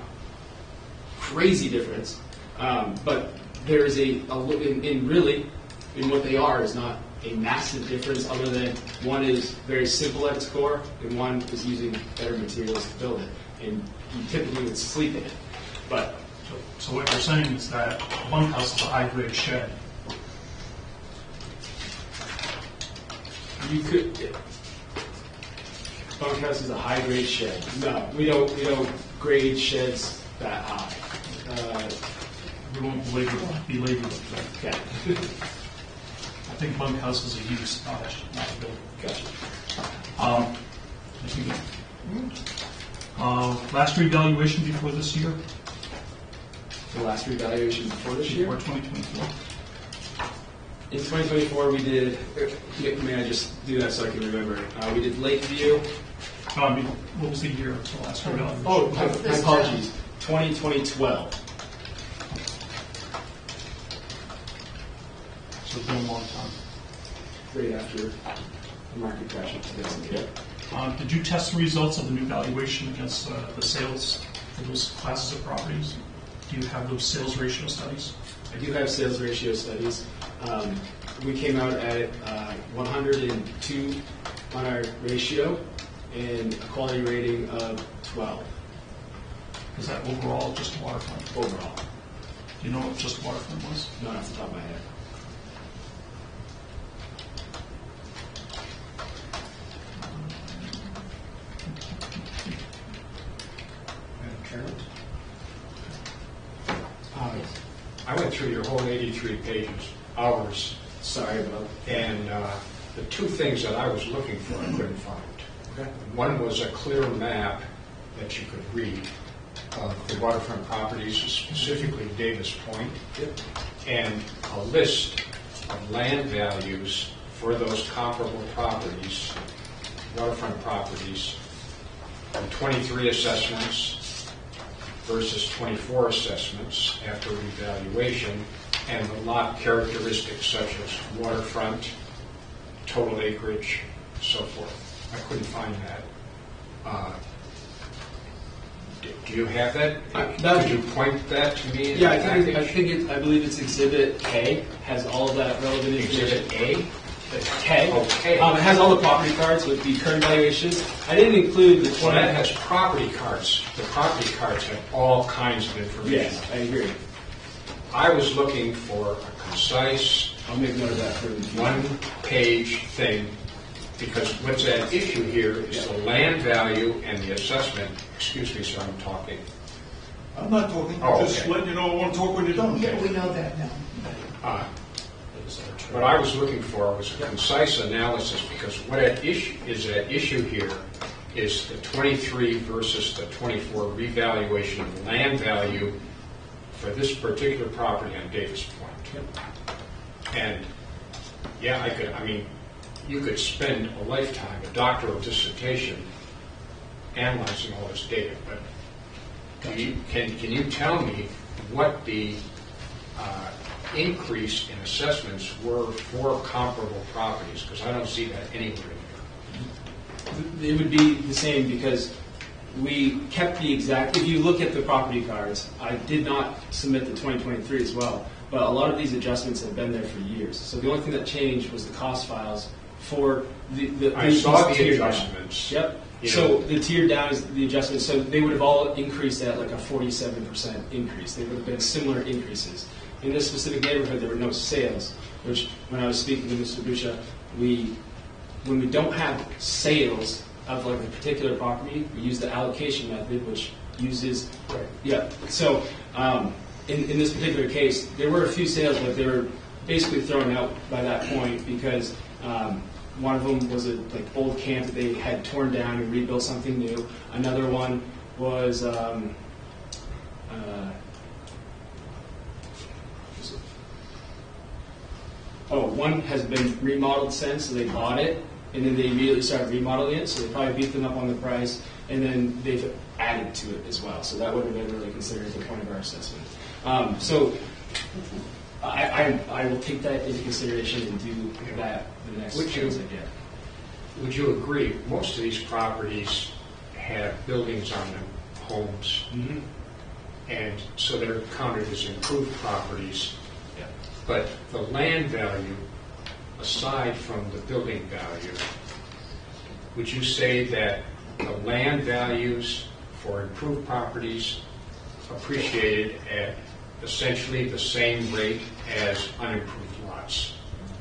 S5: crazy difference, but there is in what they are is not a massive difference, other than one is very simple at its core and one is using better materials to build it, and you typically would sleep in it. But
S7: So what you're saying is that a bunkhouse is a high-grade shed.
S5: you could. Bunkhouse is a high-grade shed. No, we don't grade sheds that high.
S7: We won't belabor it.
S5: Okay.
S7: I think bunkhouse is a use, not a building.
S5: Gotcha.
S7: Last revaluation before this year,
S5: The last revaluation before this year?
S7: before 2024.
S5: In 2024, we did. May I just do that so I can remember? We did Lakeview.
S7: No, I mean, what was the year of the last revaluation?
S5: Oh, my apologies. 2012.
S7: So it's been a long time.
S5: Right after the market crash of 2008.
S7: Did you test the results of the new valuation against the sales for those classes of properties? Do you have those sales ratio studies?
S5: I do have sales ratio studies. We came out at 102 on our ratio and a quality rating of 12
S7: Is that overall or just waterfront?
S5: overall.
S7: Do you know what just waterfront was?
S5: Not off the top of my head.
S2: Karen? I went through your whole 83 pages, hours,
S5: Sorry about
S2: and the two things that I was looking for I couldn't find. One was a clear map that you could read of the waterfront properties, specifically Davis Point, and a list of land values for those comparable properties, waterfront properties, and 23 assessments versus 24 assessments after revaluation, and the lot characteristics such as waterfront, total acreage, so forth. I couldn't find that. Do you have that? Could you point that to me?
S5: Yeah, I believe it's Exhibit K, has all of that relevant information.
S2: Exhibit A?
S5: K.
S2: Okay.
S5: It has all the property cards with the current valuations. I didn't include the
S2: Well,
S5: 20.
S2: that has property cards. The property cards have all kinds of information.
S5: Yes, I agree.
S2: I was looking for a concise,
S5: I'll make note of that for the
S2: one-page thing, because what's at issue here is the land value and the assessment. Excuse me, sir, I'm talking.
S4: I'm not talking,
S2: Oh,
S4: just
S2: okay.
S4: letting you know I want to talk when you're done.
S3: Yeah, we know that now.
S2: What I was looking for was a concise analysis, because what is at issue here is the 23 versus the 24 revaluation of land value for this particular property on Davis Point. And yeah, you could spend a lifetime, a doctoral dissertation, analyzing all this data, but can you tell me what the increase in assessments were for comparable properties? Because I don't see that anywhere in here.
S5: It would be the same because we kept the exact, if you look at the property cards, I did not submit the 2023 as well, but a lot of these adjustments have been there for years. So the only thing that changed was the cost files for
S2: I saw the
S5: tiered down.
S2: adjustments.
S5: Yep.
S2: You
S5: So
S2: know.
S5: the tiered down is the adjustment. So they would have all increased at like a 47% increase. They would have been similar increases. In this specific neighborhood, there were no sales, which when I was speaking to Mr. Busha, when we don't have sales of like a particular property, we use the allocation method, which uses, yeah. So in this particular case, there were a few sales, but they were basically thrown out by that point because one of them was a like old camp that they had torn down and rebuilt something new. Another one was one has been remodeled since, so they bought it, and then they immediately started remodeling it, so they probably beat them up on the price, and then they've added to it as well. So that would have been really considered the point of our assessment. So I will take that into consideration and do that the next chance I get.
S2: Would you agree, most of these properties have buildings on them, homes,
S5: Mm-hmm.
S2: and so they're counted as improved properties,
S5: Yeah.
S2: but the land value, aside from the building value, would you say that the land values for improved properties appreciated at essentially the same rate as unimproved lots?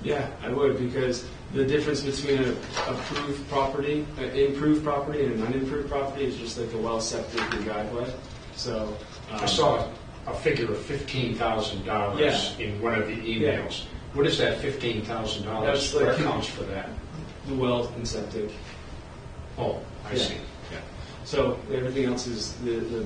S5: Yeah, I would, because the difference between an improved property and an unimproved property is just like a well septic and driveway. So
S2: I saw a figure of $15,000
S5: Yeah.
S2: in one of the emails. What is that $15,000?
S5: That's
S2: What
S5: like-
S2: accounts for that?
S5: the well and septic.
S2: Oh, I
S5: Yeah.
S2: see.
S5: Yeah. So everything else is the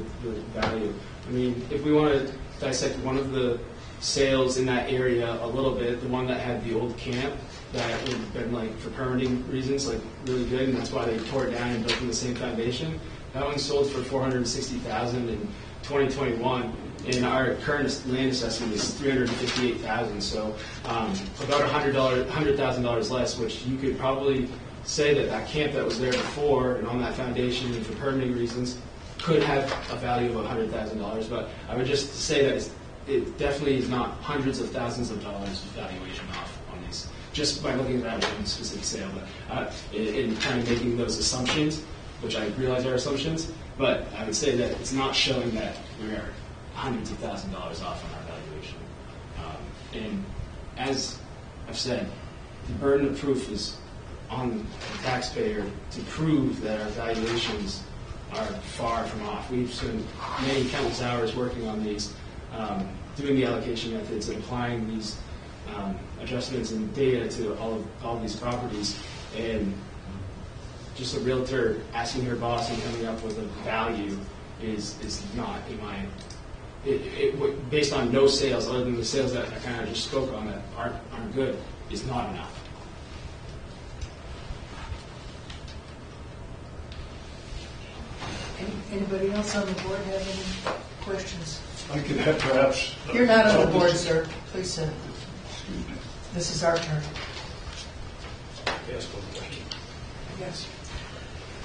S5: value. I mean, if we want to dissect one of the sales in that area a little bit, the one that had the old camp that would have been like for permitting reasons, like really good, and that's why they tore it down and built on the same foundation. That one sold for $460,000 in 2021, and our current land assessment is $358,000. So about $100,000 less, which you could probably say that camp that was there before and on that foundation and for permitting reasons could have a value of $100,000. But I would just say that it definitely is not hundreds of thousands of dollars of valuation off on these, just by looking at that one specific sale. But in kind of making those assumptions, which I realize are assumptions, but I would say that it's not showing that we are hundreds of thousands of dollars off on our valuation. And as I've said, the burden of proof is on the taxpayer to prove that our valuations are far from off. We've spent many countless hours working on these, doing the allocation methods and applying these adjustments and data to all of these properties, and just a realtor asking her boss and coming up with a value is not in my based on no sales other than the sales that I kind of just spoke on that aren't good is not enough.
S3: Anybody else on the board have any questions?
S4: I could have perhaps.
S3: You're not on the board, sir. Please sit. This is our turn.
S8: Ask one question.
S3: Yes.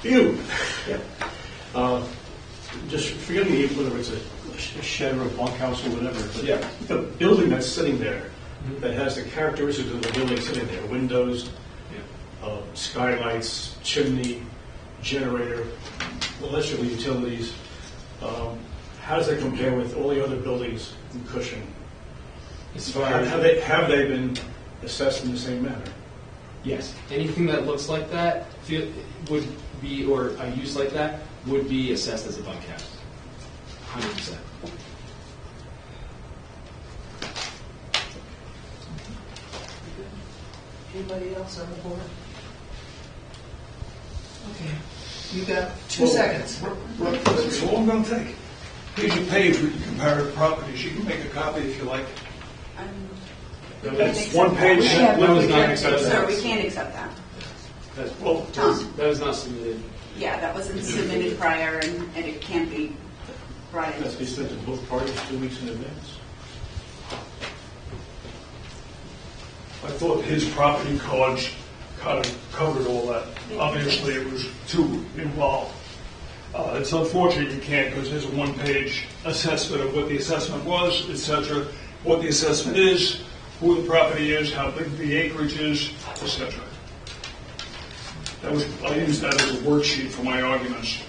S8: You,
S5: Yeah.
S8: just forgive me whether it's a shed or a bunkhouse or whatever, but
S5: Yeah.
S8: the building that's sitting there, that has the characteristics of the building sitting there, windows, skylights, chimney, generator, electrical utilities, how does that compare with all the other buildings in Cushing?
S5: As far as
S8: Have they been assessed in the same manner?
S5: yes, anything that looks like that would be, or a use like that would be assessed as a bunkhouse, 100%.
S3: Anybody else on the board? Okay. You got 2 seconds.
S4: That's all I'm going to take. Here's your page with the comparative properties. You can make a copy if you like.
S8: That's one page.
S5: That was not accepted.
S6: So we can't accept that.
S8: Well,
S5: That was not submitted.
S6: Yeah, that wasn't submitted prior, and it can't be brought in.
S8: that's be sent to both parties 2 weeks in advance.
S4: I thought his property cards kind of covered all that. Obviously, it was too involved. It's unfortunate you can't, because there's a one-page assessment of what the assessment was, etc., what the assessment is, who the property is, how big the acreage is, etc. I used that as a worksheet for my arguments.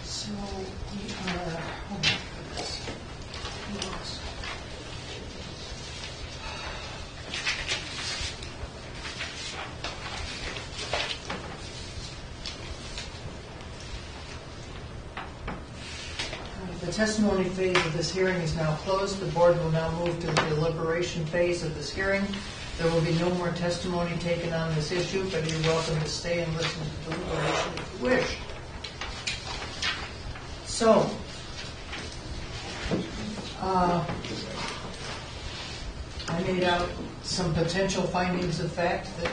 S3: So we are, oh my goodness. Who else? The testimony phase of this hearing is now closed. The board will now move to the deliberation phase of this hearing. There will be no more testimony taken on this issue, but you're welcome to stay and listen to deliberation if you wish. So, I made out some potential findings of fact that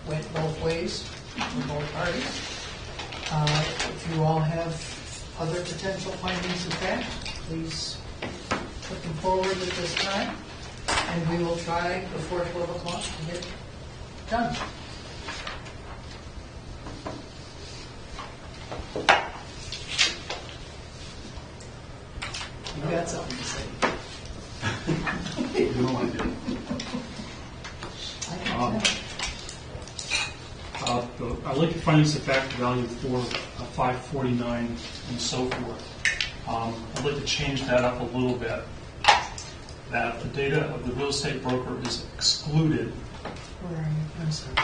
S3: went both ways for both parties. If you all have other potential findings of fact, please put them forward at this time, and we will try before 12 o'clock to get done. You got something to say?
S9: No, I didn't.
S3: I can tell.
S7: I like the findings of fact value for 549 and so forth. I'd like to change that up a little bit. That the data of the real estate broker is excluded
S3: Where are you? I'm sorry.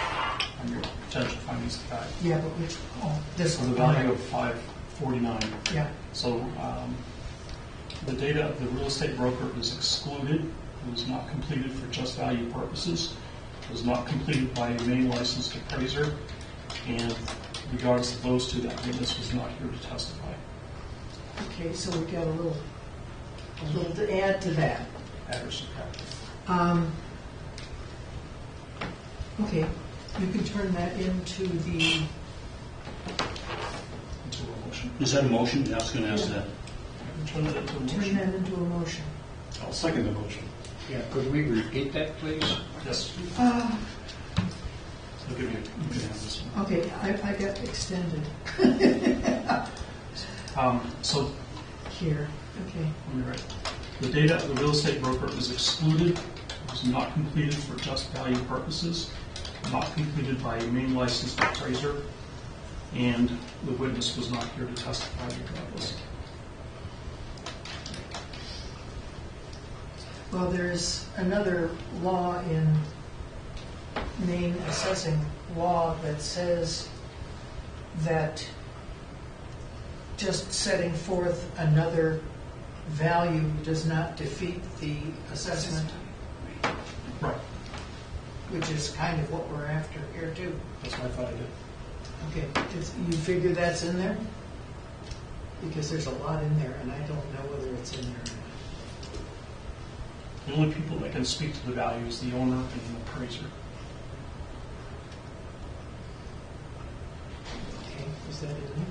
S7: on your potential findings of fact.
S3: Yeah, but which, this
S7: So the
S3: one.
S7: value of 549.
S3: Yeah,
S7: So the data of the real estate broker is excluded. It was not completed for just value purposes. It was not completed by a main licensed appraiser. And regardless of those two, that witness was not here to testify.
S3: okay, so we got a little to add to that.
S7: Add or subtract.
S3: Okay, you can turn that into the,
S7: Into a motion.
S9: Is that a motion? I was going to ask that.
S7: Turn that into a
S3: turn
S7: motion.
S3: that into a motion.
S8: I'll second the motion.
S2: Yeah, could we repeat that, please?
S7: Yes.
S3: Uh,
S7: I'll give you can have this one.
S3: Okay, I got extended
S7: So
S3: here, okay.
S7: let me write. The data of the real estate broker is excluded. It was not completed for just value purposes, not completed by a main licensed appraiser, and the witness was not here to testify regardless.
S3: Well, there's another law in Maine assessing law that says that just setting forth another value does not defeat the assessment,
S7: Right.
S3: which is kind of what we're after here too.
S7: That's what I thought I did.
S3: Okay, you figure that's in there? Because there's a lot in there, and I don't know whether it's in there or not.
S7: The only people that can speak to the value is the owner and the appraiser.
S3: Okay, is that in there?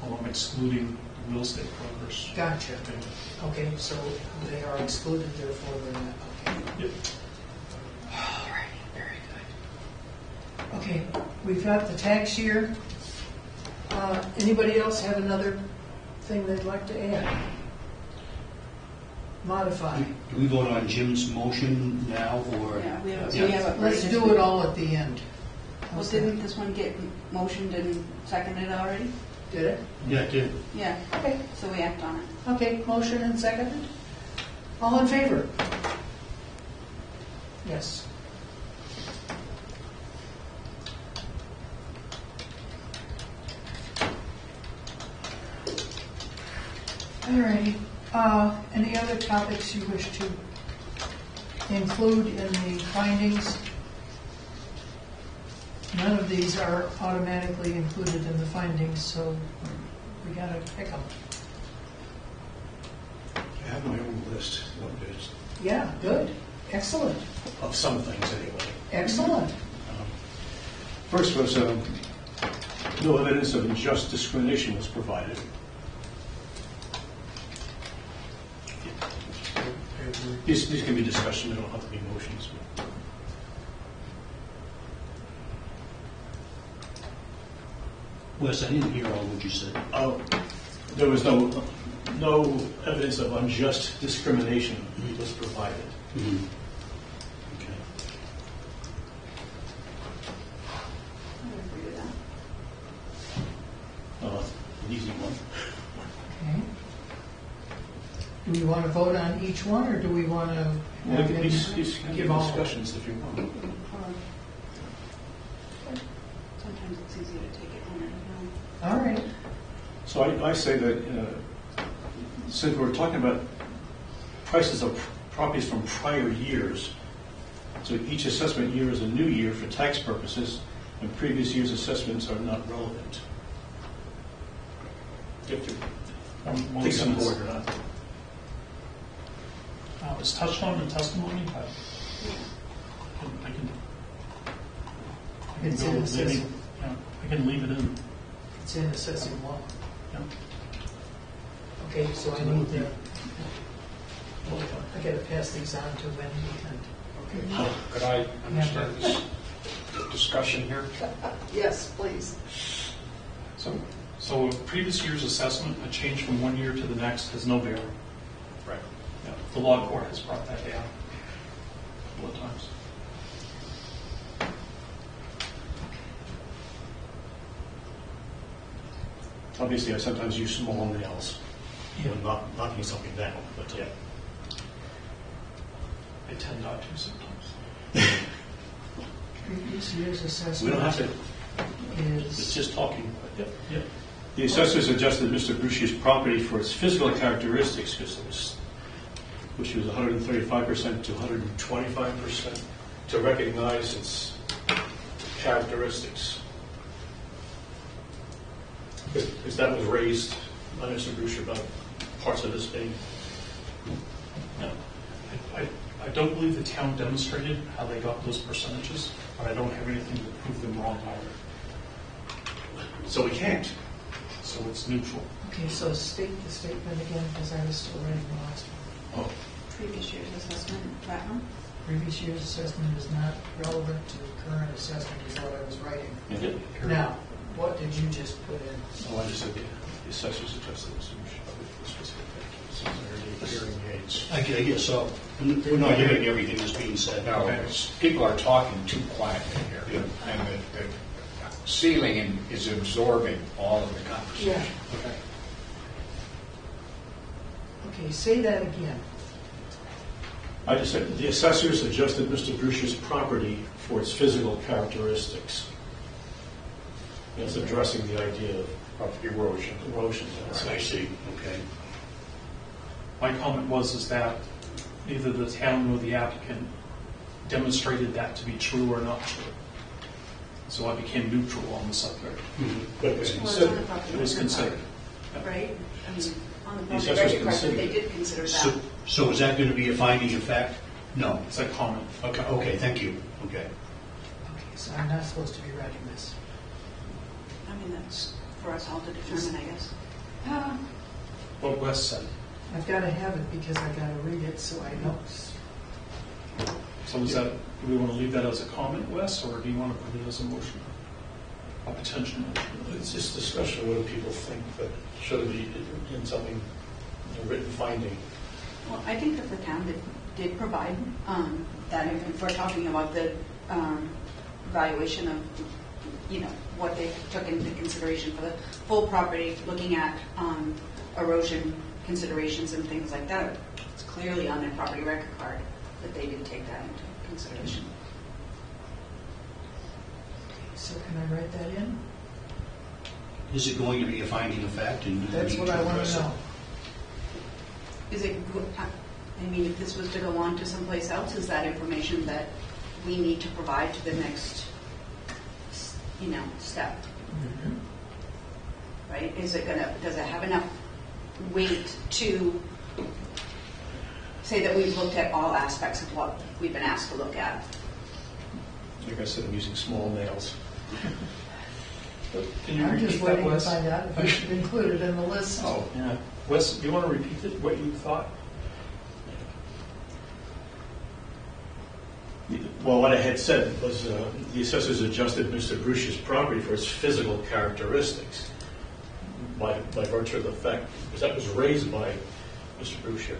S7: Although I'm excluding the real estate brokers.
S3: Gotcha. Okay, so they are excluded, therefore they're not, okay.
S7: Yep.
S3: All right, very good. Okay, we've got the tax year. Anybody else have another thing they'd like to add? Modify.
S9: Do we vote on Jim's motion now, or?
S6: Yeah, we have
S9: Yeah.
S6: a.
S3: Let's do it all at the end.
S6: Well,
S3: How's
S6: didn't
S3: that?
S6: this one get motioned and seconded already?
S3: Did it?
S9: Yeah, it did.
S6: Yeah,
S3: Okay.
S6: so we act on it.
S3: Okay, motion and seconded. All in favor? Yes. All righty. Any other topics you wish to include in the findings? None of these are automatically included in the findings, so we gotta pick them.
S8: I have my own list
S3: Yeah, good. Excellent.
S8: of some things anyway.
S3: Excellent.
S8: First was, no evidence of unjust discrimination was provided. These can be discussion, they don't have to be motions.
S9: Wes, I didn't hear all what you said.
S8: There was no evidence of unjust discrimination was provided.
S9: Mhm. Okay.
S6: I agree with that.
S8: An easy one.
S3: Okay. Do we want to vote on each one, or do we want to
S8: Well, these can
S3: give
S8: be
S3: all?
S8: discussions if you want.
S6: Sometimes it's easier to take it one at a time.
S3: All right.
S8: So I say that since we're talking about prices of properties from prior years, so each assessment year is a new year for tax purposes, and previous year's assessments are not relevant. If you think it's important or not.
S7: It's touched on in testimony, but I can
S3: It's
S7: go
S3: in
S7: with
S3: assessing,
S7: leaving, yeah, I can leave it in.
S3: it's in assessing law.
S7: Yeah.
S3: Okay, so I need to, I gotta pass these on to Wendy and.
S2: Okay, could I understand this discussion here?
S3: Yes, please.
S7: So a previous year's assessment, a change from one year to the next has no bearing.
S2: Right.
S7: Yeah, the law court has brought that down a couple of times.
S8: Obviously, I sometimes use small nails when knocking something down, but yeah.
S7: I tend not to sometimes.
S3: Previous year's
S8: We
S3: assessment
S8: don't have to, it's
S3: is,
S8: just talking.
S7: Yep, yep.
S8: The assessors adjusted Mr. Brucci's property for its physical characteristics, which was 135% to 125%, to recognize its characteristics. Because that was raised by Mr. Brucci about parts of this being.
S7: No. I don't believe the town demonstrated how they got those percentages, but I don't have anything to prove them wrong either.
S8: So we can't.
S7: So it's neutral.
S3: okay, so state the statement again, because I was still writing the last one.
S8: Oh,
S6: Previous year's assessment, that one?
S3: Previous year's assessment is not relevant to the current assessment, is what I was writing.
S8: yeah.
S3: Now, what did you just put in?
S8: Oh, I just said the assessors adjusted Mr. Brucci's property for its physical characteristics.
S2: Hearing aids.
S9: I guess so. We're not hearing everything that's being said.
S2: No, people are talking too quietly here, and the ceiling is absorbing all of the conversation.
S3: Okay. Okay, say that again.
S8: I just said, the assessors adjusted Mr. Brucci's property for its physical characteristics. It's addressing the idea
S2: Of erosion.
S8: of erosion.
S9: I see, okay.
S7: My comment is that neither the town nor the applicant demonstrated that to be true or not true. So I became neutral on the subject.
S8: But it was
S6: Well, it's on
S8: considered.
S6: the property
S7: It was
S6: record
S7: considered.
S6: card, right? I mean, on the
S8: The
S6: property
S8: assessors
S6: record card,
S8: considered
S6: they
S8: it.
S6: did consider
S9: So,
S6: that.
S9: so is that going to be a finding of fact? No.
S7: It's a comment.
S9: Okay, thank you. Okay.
S3: Okay, so I'm not supposed to be writing this.
S6: I mean, that's for us all to determine, I guess.
S7: What Wes said.
S3: I've got to have it because I got to read it so I know.
S7: So is that, do we want to leave that as a comment, Wes, or do you want to put it as a motion? A potential motion?
S8: It's just discussion, what do people think, but should it be in something, a written finding?
S6: Well, I think that the town did provide that, if we're talking about the valuation of, what they took into consideration for the full property, looking at erosion considerations and things like that. It's clearly on their property record card that they did take that into consideration.
S3: So can I write that in?
S9: Is it going to be a finding of fact? And do we
S3: That's
S9: need
S3: what I want
S9: address
S3: to
S9: it?
S3: know.
S6: Is it, I mean, if this was to go on to someplace else, is that information that we need to provide to the next, step? Right? Is it does it have enough weight to say that we've looked at all aspects of what we've been asked to look at?
S8: Like I said, I'm using small nails.
S7: Can you
S3: I'm
S7: repeat
S3: just
S7: that,
S3: waiting to
S7: Wes?
S3: find out if I should include it in the list.
S8: Oh, yeah.
S7: Wes, do you want to repeat it, what you thought?
S8: Well, what I had said was the assessors adjusted Mr. Brucci's property for its physical characteristics by virtue of the fact, because that was raised by Mr. Brucci.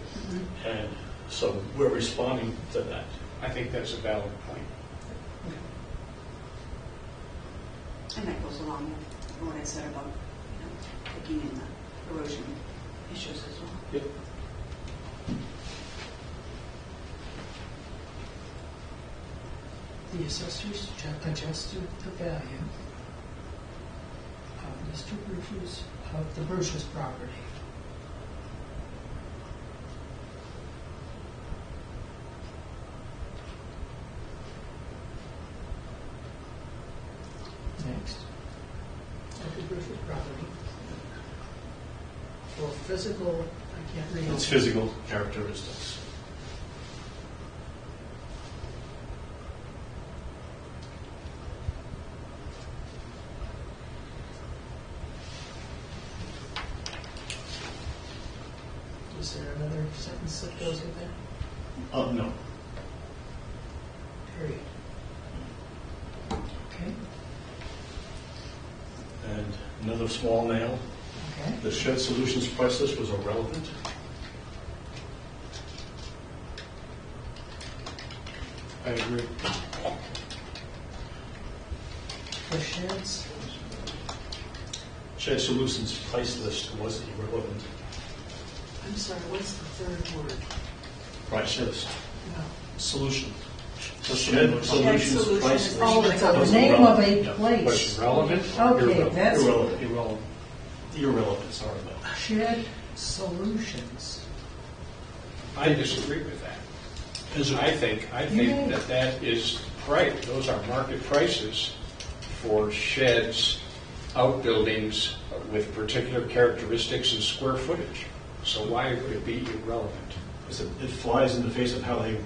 S8: And so we're responding to that.
S2: I think that's a valid point.
S6: And that goes along with what I said about, looking in the erosion issues as well.
S8: Yep.
S3: The assessors adjusted the value of Mr. Bruce's, of the Bruce's property. Next. Of the Bruce's property. For physical, I can't read.
S8: Its physical characteristics.
S3: sentence that goes with that?
S8: No.
S3: Period. Okay,
S8: And another small nail,
S3: okay.
S8: the Shed Solutions price list was irrelevant.
S2: I agree.
S3: For sheds,
S8: Shed Solutions price list was irrelevant.
S3: I'm sorry, what's the third word?
S8: Price list.
S3: No.
S7: Solution.
S8: Shed Solutions
S6: Solutions.
S8: price list.
S3: Oh, it's the
S8: was
S3: name of
S8: irrelevant.
S3: a
S2: Was
S3: place.
S2: relevant?
S3: Okay,
S2: Irrelevant.
S3: that's
S8: Irrelevant, sorry about that.
S3: Shed Solutions.
S2: I disagree with that. I think that is right. Those are market prices for sheds, outbuildings with particular characteristics and square footage. So why would it be irrelevant?
S8: Because it flies in the face of how they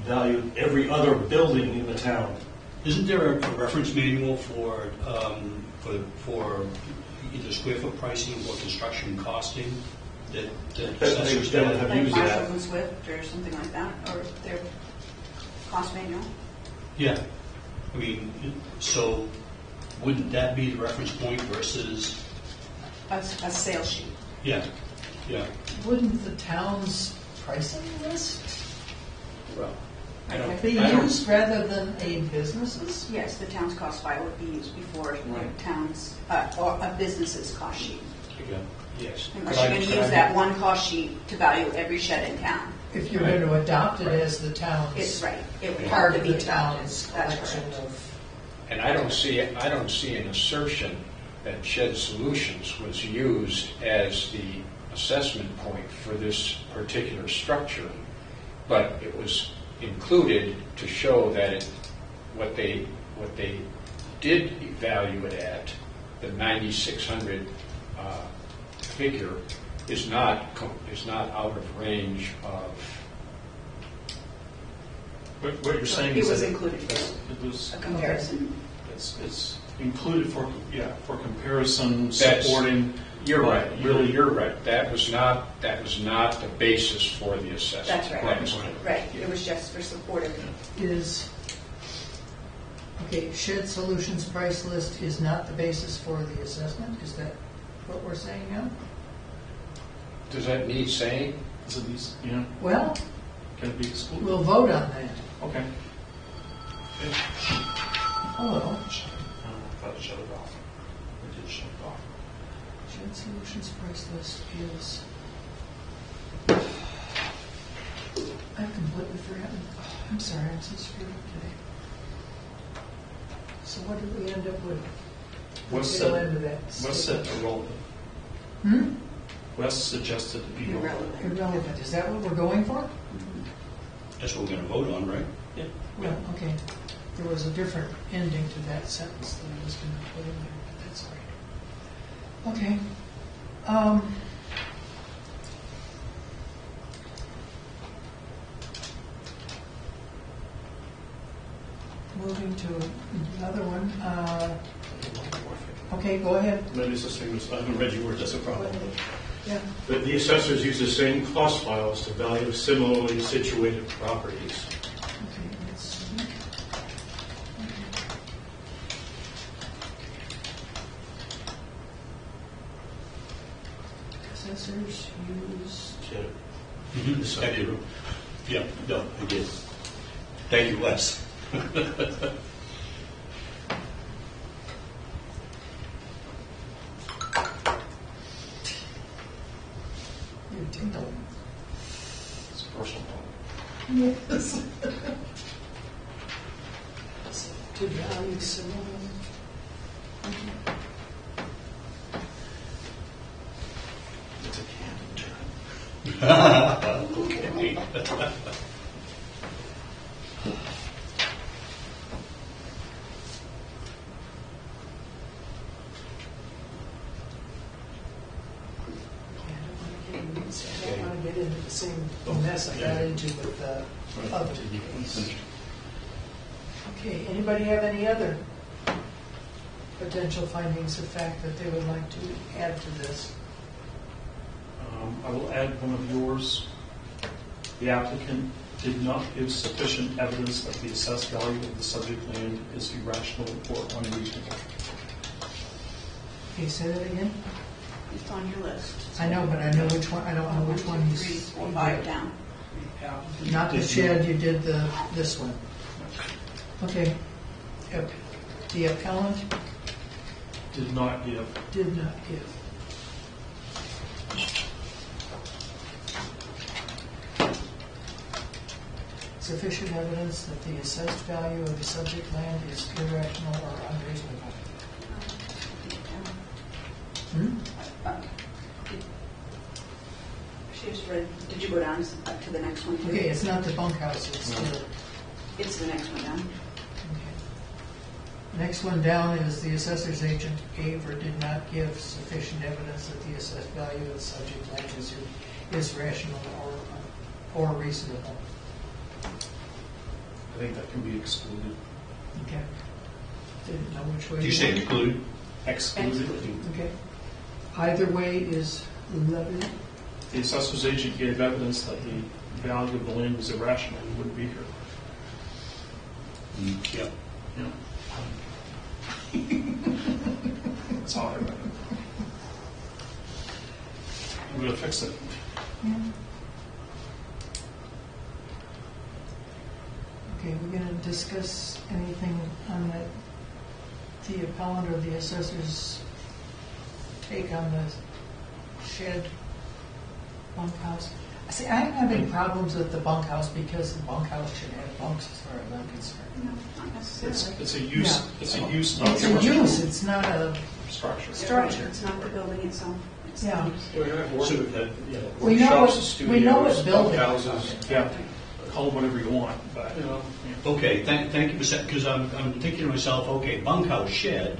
S8: value every other building in the town.
S9: Isn't there a reference manual for either square foot pricing or construction costing that assessors
S8: They would have
S6: Like
S8: used that.
S6: Marshall and Swift or something like that, or their cost manual?
S9: Yeah. I mean, so wouldn't that be the reference point versus,
S6: A sales sheet.
S9: yeah, yeah.
S3: Wouldn't the town's pricing list
S2: Well, I don't.
S3: be
S2: I don't-
S3: used rather than a business's?
S6: Yes, the town's cost file would be used before
S2: Right.
S6: towns, or a business's cost sheet.
S9: Yeah.
S2: Yes.
S6: Unless
S2: Could
S6: you're
S2: I-
S6: going to
S2: could
S6: use
S2: I-
S6: that one cost sheet to value every shed in town.
S3: If you're going to adopt it as the town's.
S6: It's right. It would
S3: Part
S6: have
S3: of
S6: to be
S3: the
S6: adopted.
S3: town's
S6: That's
S3: collection
S6: correct.
S3: of.
S2: And I don't see an assertion that Shed Solutions was used as the assessment point for this particular structure, but it was included to show that what they did value it at, the 9,600 figure, is not out of range of.
S7: What you're saying
S6: It
S7: is
S6: was
S7: that
S6: included.
S7: it was,
S6: A comparison.
S7: it's included for comparison,
S2: That's-
S7: supporting.
S2: You're right.
S7: Really,
S2: You're right. That was not the basis for the assessment.
S6: That's right.
S2: That is right.
S6: Right. It was just for supportive.
S3: Okay, Shed Solutions price list is not the basis for the assessment? Is that what we're saying now?
S2: Does that need saying?
S7: Is it these,
S3: Well,
S7: can it be excluded?
S3: we'll vote on that.
S7: Okay.
S3: Hello.
S7: I thought it shut it off. It did shut it off.
S3: Shed Solutions price list is. I've completely forgotten. Oh, I'm sorry, I'm so screwed up today. So what did we end up with?
S7: What's
S3: Tail
S7: that?
S3: end of that
S7: What's
S3: statement.
S7: that irrelevant?
S3: Hmm?
S7: Wes suggested to be
S6: Irrelevant.
S3: Irrelevant. Is that what we're going for?
S9: That's what we're going to vote on, right?
S7: Yeah.
S3: Well, okay. There was a different ending to that sentence that I was going to put in there, but that's all right. Okay. Moving to another one. Okay, go ahead.
S8: Maybe it's the same as, I haven't read your words, that's a
S3: Go
S8: problem.
S3: ahead. Yeah.
S8: The assessors use the same cost files to value similarly situated properties.
S3: Okay, let's see. Assessors use.
S8: Yeah.
S9: I did. Yeah, no, I did. Thank you, Les.
S3: Your tingle.
S7: It's personal.
S3: Yes. To value similar.
S8: It's a canon term.
S9: Okay.
S3: I don't want to get into the same mess I got into with the other case. Okay, anybody have any other potential findings of fact that they would like to add to this?
S7: I will add one of yours. the applicant did not give sufficient evidence that the assessed value of the subject land is irrational or unreasonable.
S3: Can you say that again?
S6: It's on your list.
S3: I know, but I know which one, I don't know which one
S6: 1, 2,
S3: he's.
S6: 3, 4, 5 down.
S3: Not the shed, you did this one. Okay. Yep. The appellant
S7: Did not give
S3: did not give. Sufficient evidence that the assessed value of the subject land is irrational or unreasonable. Hmm?
S6: She just read, did you go down to the next one too?
S3: Okay, it's not the bunkhouse, it's the,
S6: It's the next one down.
S3: okay. Next one down is the assessor's agent gave or did not give sufficient evidence that the assessed value of the subject land is rational or reasonable.
S7: I think that can be excluded.
S3: Okay. Didn't know which way.
S9: Did you say
S3: went.
S9: included?
S7: Excluded.
S3: Okay. Either way is levied.
S7: The assessor's agent gave evidence that the value of the land was irrational. He wouldn't be here.
S9: Yep.
S7: Yeah. That's how I read it. We're going to fix it.
S3: Okay, we're going to discuss anything on the appellant or the assessor's take on the shed bunkhouse. See, I'm having problems with the bunkhouse because the bunkhouse should have bunks as far as I'm concerned.
S6: No, not necessarily.
S7: It's a use.
S3: Yeah.
S7: It's a use. Not
S3: It's a use, it's not a
S7: structure.
S3: structure.
S6: It's not the building itself. It's
S3: Yeah.
S6: the use.
S8: We have worked with that,
S3: We know
S8: workshops,
S3: what- we know what
S8: studios,
S3: building.
S8: bunkhouses.
S7: Yeah. Call it whatever you want, but
S8: You know,
S9: Okay, thank you for saying, because I'm thinking to myself, okay, bunkhouse shed,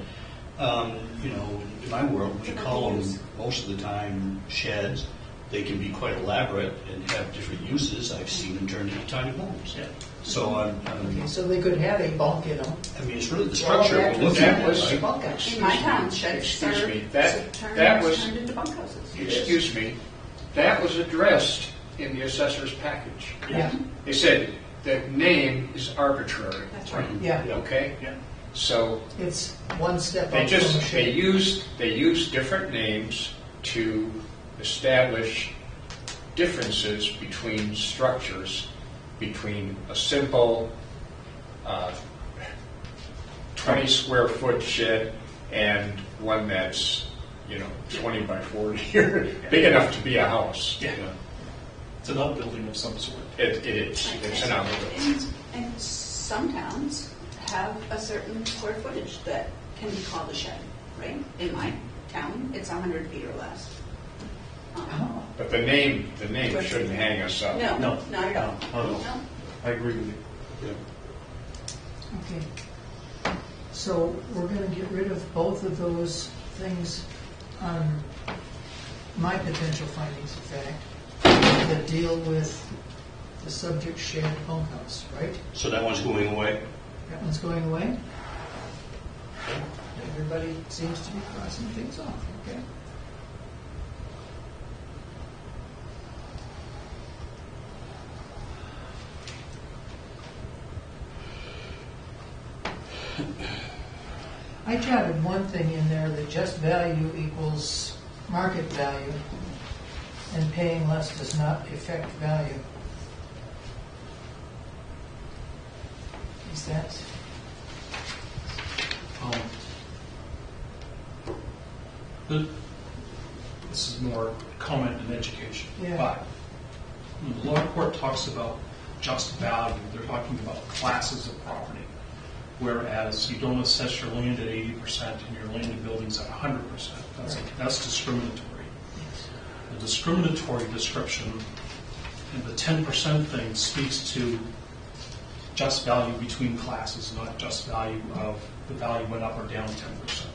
S9: you know, in my world, we call them most of the time sheds. They can be quite elaborate and have different uses. I've seen them turned into tiny homes.
S7: yeah.
S9: So
S3: Okay, so they could have a bunk in them.
S9: I mean, it's really the structure we're looking
S2: that
S9: at,
S2: was-
S9: right?
S3: Bunkhouse.
S6: In my town, sheds
S2: Excuse
S6: are
S2: me, that was-
S6: turned into bunkhouses.
S2: Excuse me, that was addressed in the assessor's package.
S3: Yeah,
S2: They said the name is arbitrary,
S6: That's right.
S3: yeah,
S2: okay?
S7: Yeah.
S2: So
S3: it's one step
S2: they
S3: up from a
S2: just, they
S3: shed.
S2: used different names to establish differences between structures, between a simple 20 square foot shed and one that's, 20 by 40, or big enough to be a house.
S7: Yeah. It's an outbuilding of some sort.
S2: It is, it's an outbuilding.
S6: And some towns have a certain square footage that can be called a shed, right? In my town, it's 100 feet or less.
S3: Oh,
S2: But the name shouldn't hang us up.
S6: No,
S7: No.
S6: not at all.
S7: No.
S6: No.
S7: I agree with you.
S3: okay. So we're going to get rid of both of those things on my potential findings of fact that deal with the subject shed bunkhouse, right?
S9: So that one's going away?
S3: That one's going away? Everybody seems to be crossing things off, okay? I jotted one thing in there, that just value equals market value, and paying less does not affect value. Is that?
S7: This is more comment and education.
S3: Yeah.
S7: But when the law court talks about just value, they're talking about classes of property. Whereas you don't assess your land at 80% and your land and buildings at 100%. That's discriminatory. The discriminatory description and the 10% thing speaks to just value between classes, not just value of the value went up or down 10%.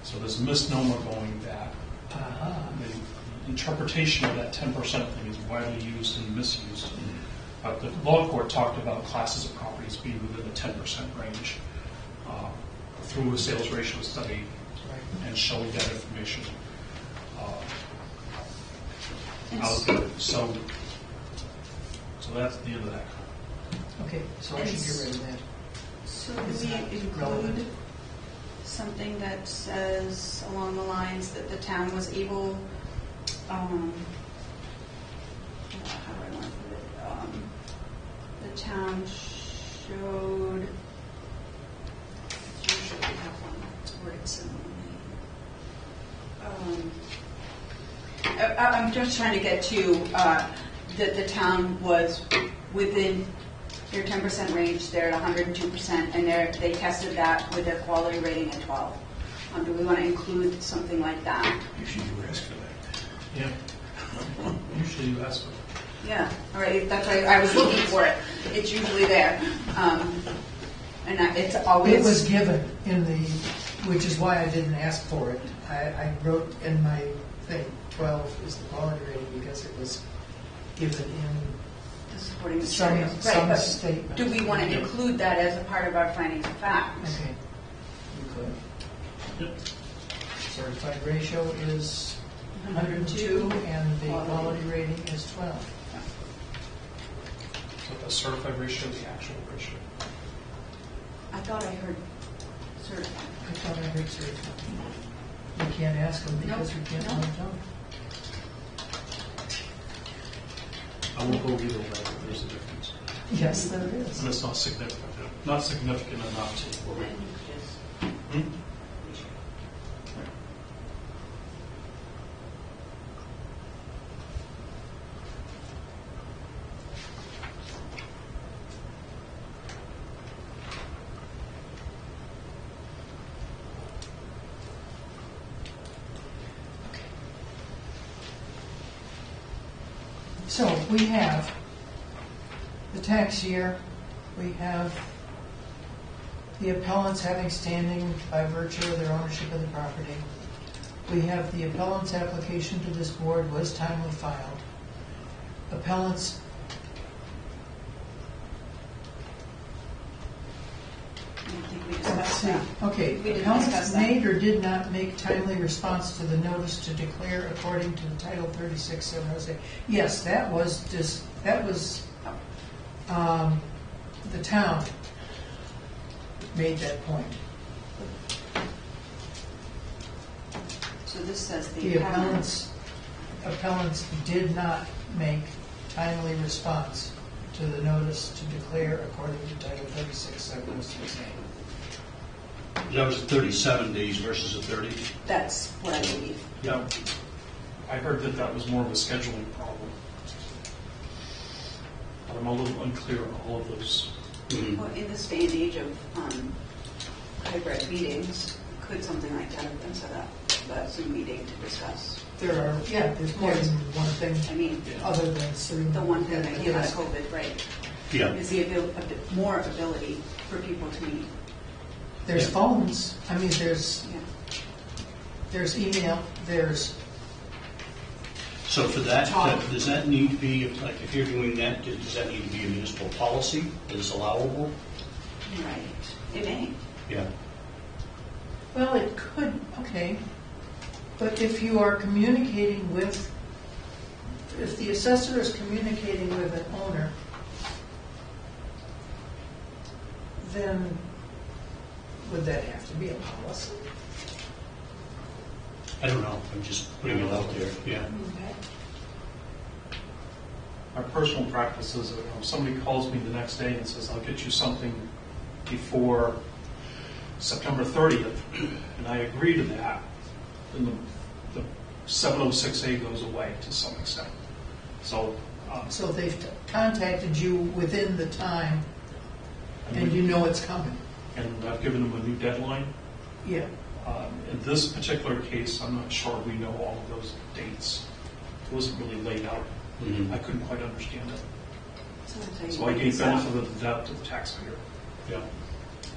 S7: So there's a misnomer going that the interpretation of that 10% thing is widely used and misused. But the law court talked about classes of properties being within the 10% range through a sales ratio study and showing that information out there. So that's the end of that comment.
S3: Okay, so I should get rid of that.
S6: So
S3: It's
S6: do we
S3: not
S6: include
S3: relevant.
S6: something that says along the lines that the town was able, how do I want to put it? The town showed, usually we have one word similarly. I'm just trying to get to that the town was within their 10% range. They're at 102%, and they tested that with their quality rating at 12. Do we want to include something like that?
S8: Usually you ask for that.
S7: Yeah. Usually you ask for it.
S6: Yeah, all right, that's why I was looking for it. It's usually there. It's always...
S3: It was given in the, which is why I didn't ask for it. I wrote in my thing, 12 is the quality rating because it was given in
S6: the supporting
S3: some
S6: materials. Right, but
S3: statement.
S6: do we want to include that as a part of our findings of fact?
S3: Okay, you could.
S7: Yep.
S3: Certified ratio is 102 and the quality rating is 12.
S7: So the certified ratio, the actual ratio.
S6: I thought I heard certified.
S3: I thought I heard certified. You can't ask them because you can't let them tell.
S7: I won't go either way, but there's a difference.
S3: Yes, there is.
S7: And it's not significant. Not significant enough to worry. Hmm?
S3: So we have the tax year, we have the appellants having standing by virtue of their ownership of the property. We have the appellant's application to this board was timely filed. Appellants
S6: I don't think we
S3: Let's
S6: discussed
S3: see.
S6: that.
S3: Okay,
S6: We didn't
S3: appellants
S6: discuss that.
S3: made or did not make timely response to the notice to declare according to the Title 36-706. Yes, that was the town made that point.
S6: So this says
S3: The
S6: the appellant.
S3: appellants did not make timely response to the notice to declare according to Title 36-706A.
S9: That was 37 days versus a 30.
S6: That's what I believe.
S7: Yeah. I heard that that was more of a scheduling problem. But I'm a little unclear on all of those.
S9: Mhm.
S6: Well, in this day and age of hybrid meetings, could something like that have been set up, a Zoom meeting to discuss?
S3: There's more than one thing
S6: I mean,
S3: other than sitting.
S6: the one thing that came out of COVID, right,
S9: Yeah.
S6: is the more ability for people to meet.
S3: There's
S9: Yeah.
S3: phones, I mean, there's email, there's,
S9: So for that,
S3: Talk.
S9: does that need to be, like, if you're doing that, does that need to be a municipal policy that is allowable?
S6: Right. It may.
S9: Yeah.
S3: well, it could, okay. But if you are communicating with, if the assessor is communicating with an owner, then would that have to be a policy?
S9: I don't know. I'm just putting it out there. Yeah.
S7: My personal practice is that if somebody calls me the next day and says, I'll get you something before September 30th, and I agree to that, then the 706A goes away to some extent. So,
S3: So they've contacted you within the time, and you know it's coming.
S7: and I've given them a new deadline.
S3: Yeah.
S7: In this particular case, I'm not sure we know all of those dates. It wasn't really laid out.
S9: Mhm.
S7: I couldn't quite understand it.
S6: Sometimes
S7: So I
S6: you
S7: gave
S6: break this
S7: benefit
S6: up.
S7: of the doubt to the taxpayer.
S9: Yeah.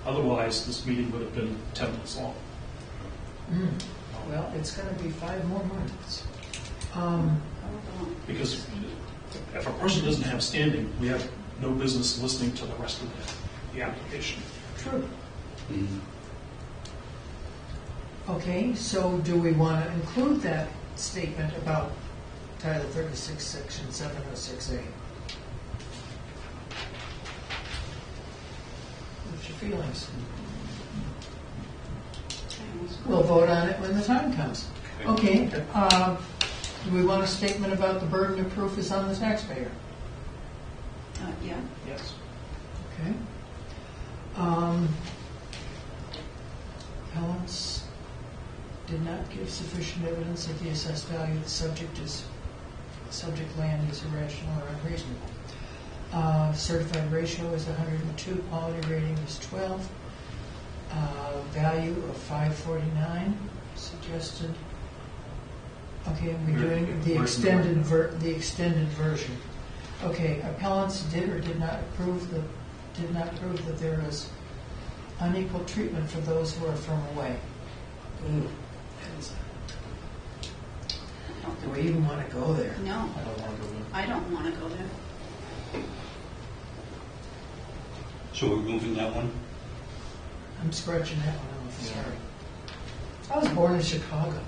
S7: Otherwise, this meeting would have been 10 minutes long.
S3: Well, it's going to be 5 more months.
S7: Because if a person doesn't have standing, we have no business listening to the rest of the application.
S3: True.
S9: Mhm.
S3: Okay, so do we want to include that statement about Title 36, Section 706A? feelings. We'll vote on it when the time comes. Okay, do we want a statement about the burden of proof is on the taxpayer?
S6: Yeah.
S7: Yes.
S3: Okay. Appellants did not give sufficient evidence of the assessed value of the subject land is irrational or unreasonable. Certified ratio is 102, quality rating is 12. Value of 549 suggested. Okay, and we're doing the extended version. Okay, appellants did or did not prove that there is unequal treatment for those who are from away. Ooh, do we even want to go there?
S6: No,
S7: I don't want to go there.
S6: I don't want to go there.
S9: So we're moving that one?
S3: I'm scratching that one off.
S7: Yeah.
S3: Sorry. I was born in Chicago.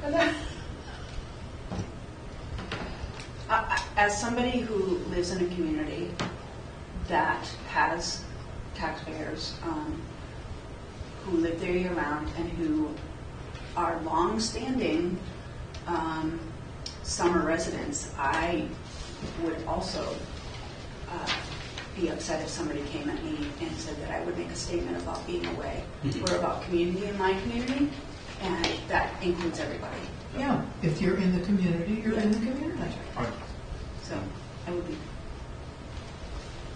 S3: And then,
S6: As somebody who lives in a community that has taxpayers who live there year-round and who are long-standing summer residents, I would also be upset if somebody came at me and said that I would make a statement about being away. We're about community in my community, and that includes everybody.
S3: yeah, if you're in the community, you're in the community.
S7: Right.
S6: So I would be.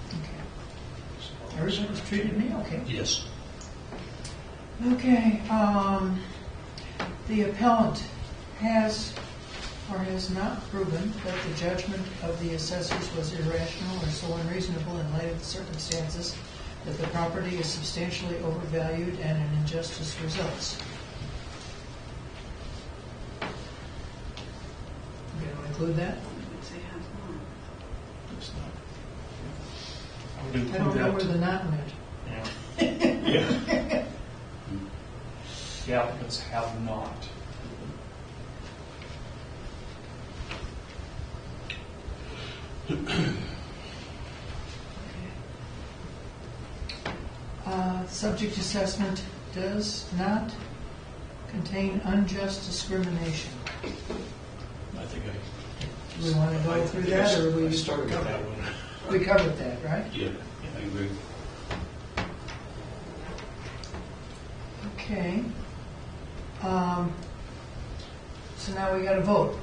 S3: Okay. Everybody's treated me okay.
S9: Yes.
S3: Okay, the appellant has or has not proven that the judgment of the assessors was irrational or so unreasonable in light of the circumstances that the property is substantially overvalued and an injustice results. You going to include that?
S6: I would say have one.
S7: It's not. I would
S3: I
S7: include
S3: don't know
S7: that.
S3: where the not went.
S7: Yeah. The applicants have not.
S3: Subject assessment does not contain unjust discrimination.
S8: I think
S3: Do we want to go through that, or we
S8: I started with that one.
S3: We covered that, right?
S9: Yeah, I agree.
S3: Okay. So now we got to vote.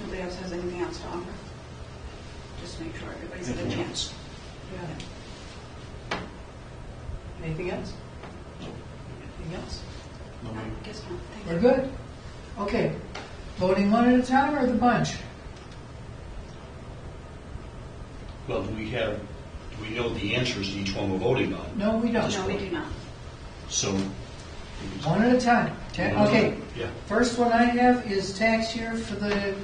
S6: Nobody else has anything else to offer? Just make sure everybody's had a
S8: Anything
S6: chance.
S3: Anything else? Anything else?
S8: No,
S6: I guess not. Thank
S3: We're
S6: you.
S3: good? Okay. Voting one at a time or the bunch?
S9: Well, do we know the answers to each one we're voting on?
S3: No, we don't.
S6: No, we do not.
S9: So,
S3: One at a time. Okay.
S9: yeah,
S3: First one I have is tax year for the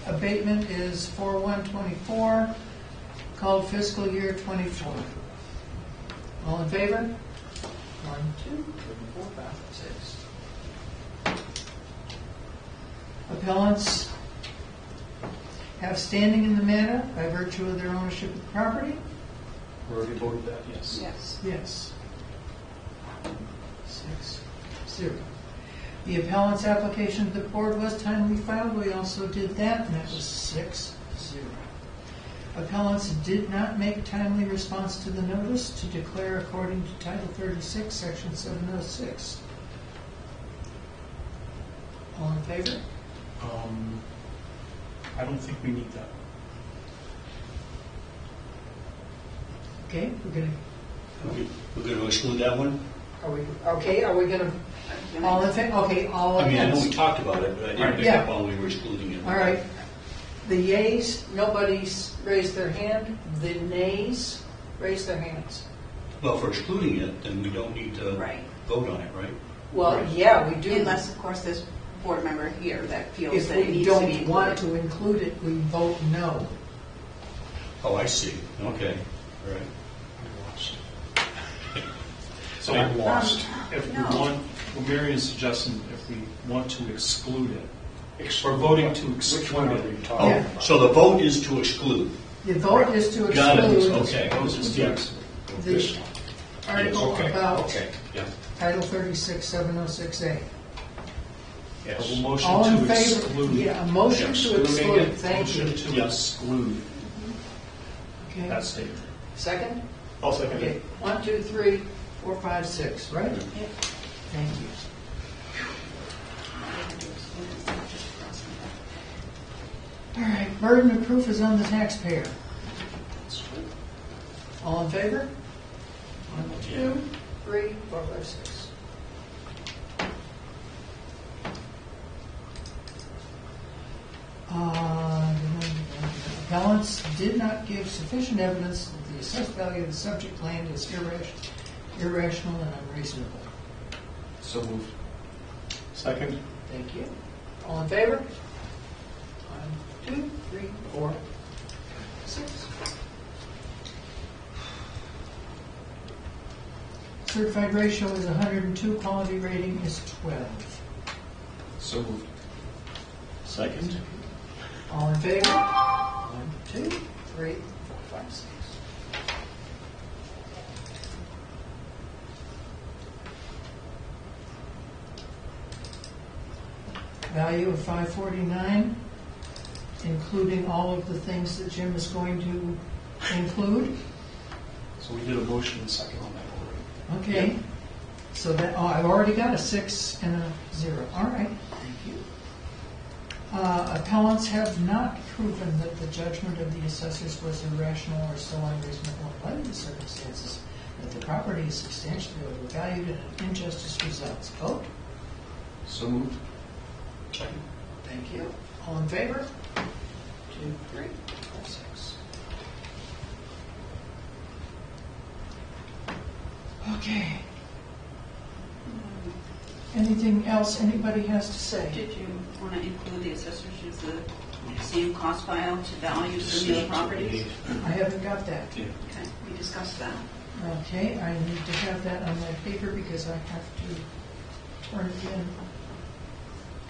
S3: abatement is 4/1/24, called fiscal year 24. All in favor? 1, 2, 3, 4, 5, 6. Appellants have standing in the matter by virtue of their ownership of the property?
S8: We already voted that, yes.
S6: Yes.
S3: Yes. 6, 0. The appellant's application to the board was timely filed. We also did that, and that was 6, 0. Appellants did not make timely response to the notice to declare according to Title 36, Section 706. All in favor?
S7: I don't think we need that.
S3: Okay, we're gonna,
S9: we're going to exclude that one?
S3: are we gonna, all in favor? Okay, all
S9: I mean, I know we
S3: against.
S9: talked about it, but I didn't pick
S3: Yeah.
S9: up on we were excluding it.
S3: All right. The yeas, nobody's raised their hand. The nays, raised their hands.
S9: Well, for excluding it, then we don't need to
S6: Right.
S9: vote on it, right?
S3: Well, yeah, we do.
S6: Unless, of course, there's a board member here that feels
S3: If
S6: that it
S3: we
S6: needs to be
S3: don't want
S6: included.
S3: to include it, we vote no.
S9: Oh, I see. Okay, all right.
S8: So
S2: I'm lost.
S8: if we
S6: no.
S8: want, well, Marion's suggesting if we want to exclude it,
S7: We're voting to
S2: Which one are
S7: exclude
S2: we
S7: it.
S2: talking
S3: Yeah.
S2: about?
S9: So the vote is to exclude.
S3: The vote is to
S9: Got it,
S3: exclude
S9: okay.
S7: Yes.
S2: This
S3: the
S2: one.
S3: article
S2: Okay,
S3: about
S2: okay.
S9: Yeah.
S3: Title 36, 706A.
S2: Yes.
S7: A motion
S3: All in
S7: to
S3: favor?
S7: exclude.
S3: Yeah, a motion to
S2: Excluding
S3: exclude.
S2: it.
S3: Thank you.
S7: Motion to
S9: Yeah.
S7: exclude
S3: Okay.
S7: that statement.
S3: Second?
S8: I'll second
S3: Okay,
S8: it.
S3: 1, 2, 3, 4, 5, 6, right?
S6: Yep.
S3: Thank you. All right, burden of proof is on the taxpayer. All in favor? 1, 2, 3, 4, 5, 6. Appellants did not give sufficient evidence that the assessed value of the subject land is irrational and unreasonable.
S8: So moved. Second?
S3: Thank you. All in favor? 1, 2, 3, 4, 6. Certified ratio is 102, quality rating is 12.
S8: So moved. Second?
S3: All in favor? 1, 2, 3, 4, 5, 6. Value of 549, including all of the things that Jim is going to include.
S7: So we did a motion and second on that already.
S3: Okay. So that, oh, I've already got a 6 and a 0. All right, thank you. Appellants have not proven that the judgment of the assessors was irrational or so unreasonable in light of the circumstances that the property is substantially overvalued and an injustice results. Vote.
S8: So moved.
S3: Thank you. All in favor? 2, 3, 4, 6. Okay. Anything else anybody has to say?
S6: Did you want to include the assessors use the same cost file to value similar properties?
S3: I haven't got that.
S8: Yeah.
S6: Okay, we discussed that.
S3: Okay, I need to have that on my paper because I have to turn it in.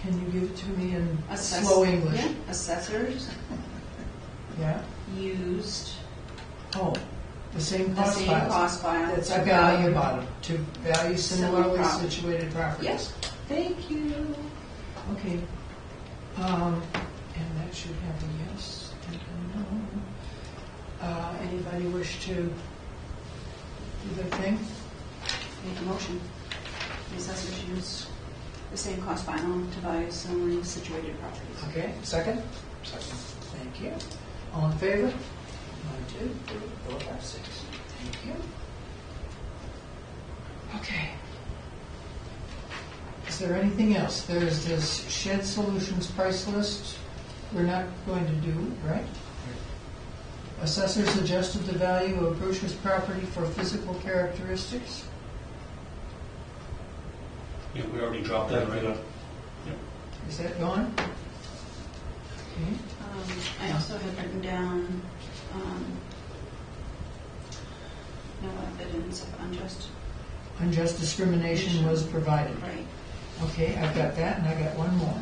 S3: Can you give it to me in slow English?
S6: Yeah, assessors
S3: Yeah.
S6: used
S3: Oh, the same
S6: the
S3: cost
S6: same
S3: files.
S6: cost file.
S3: That's
S6: to
S3: I've got on the
S6: value-
S3: bottom, to value similarly
S6: property.
S3: situated properties.
S6: Yes. Thank you.
S3: Okay. And that should have a yes and a no. Anybody wish to do their thing?
S6: Make a motion. The assessors use the same cost file to value similarly situated properties.
S3: Okay, second?
S8: Second.
S3: Thank you. All in favor? 1, 2, 3, 4, 5, 6. Thank you. Okay. Is there anything else? There's this Shed Solutions price list we're not going to do, right? Assessors adjusted the value of Bruce's property for physical characteristics.
S9: Yeah, we already dropped that, right?
S3: Is that gone? Okay.
S6: I also had written down no evidence of unjust.
S3: Unjust discrimination was provided.
S6: Right.
S3: Okay, I've got that, and I got one more.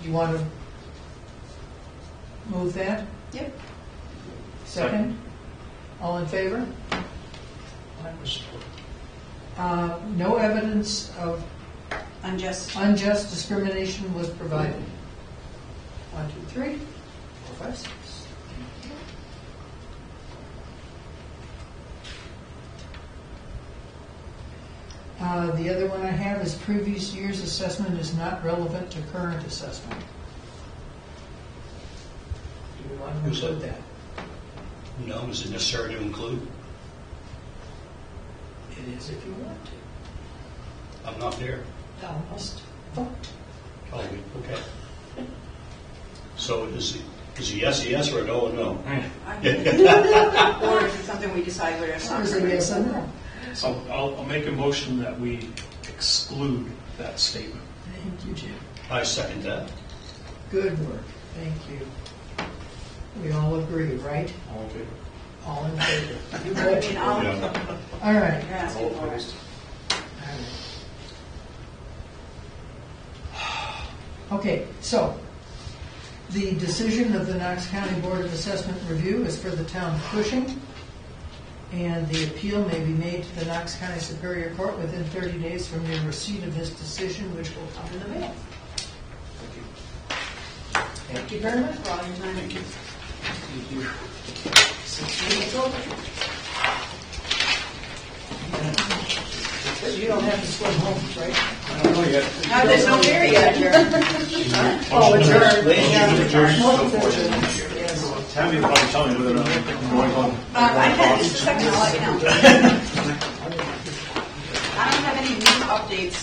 S3: You want to move that?
S6: Yep.
S3: Second? All in favor? No evidence of
S6: Unjust.
S3: unjust discrimination was provided. 1, 2, 3, 4, 5, 6. Thank you. The other one I have is previous year's assessment is not relevant to current assessment. Do we want to
S9: Who's that?
S3: include that?
S9: No, is it necessary to include?
S3: It is if you want to.
S9: I'm not there.
S3: Thou must vote.
S9: Oh, okay. So is a yes a yes or a no a no?
S6: Or is it something we decide whether it's
S3: Or
S6: not?
S3: is it yes or no?
S7: So I'll make a motion that we exclude that statement.
S3: Thank you, Jim.
S9: I second that.
S3: Good work. Thank you. We all agree, right?
S8: All in favor?
S3: All in favor. You
S6: I
S3: vote.
S6: mean, all,
S9: Yeah.
S3: All right.
S6: you're asking
S8: All
S6: for it.
S8: opposed?
S3: Okay, so the decision of the Knox County Board of Assessment Review is for the town of Cushing, and the appeal may be made to the Knox County Superior Court within 30 days from your receipt of this decision, which will come in the mail. Thank you very much.
S6: For all your time.
S3: You don't have to swim home, right?
S8: I don't know yet.
S6: No, there's no beer yet here.
S3: Oh, adjourned.
S8: Tammy will probably tell me whether or not I'm going on.
S6: I can, just a second, I'll let you know. I don't have any new updates.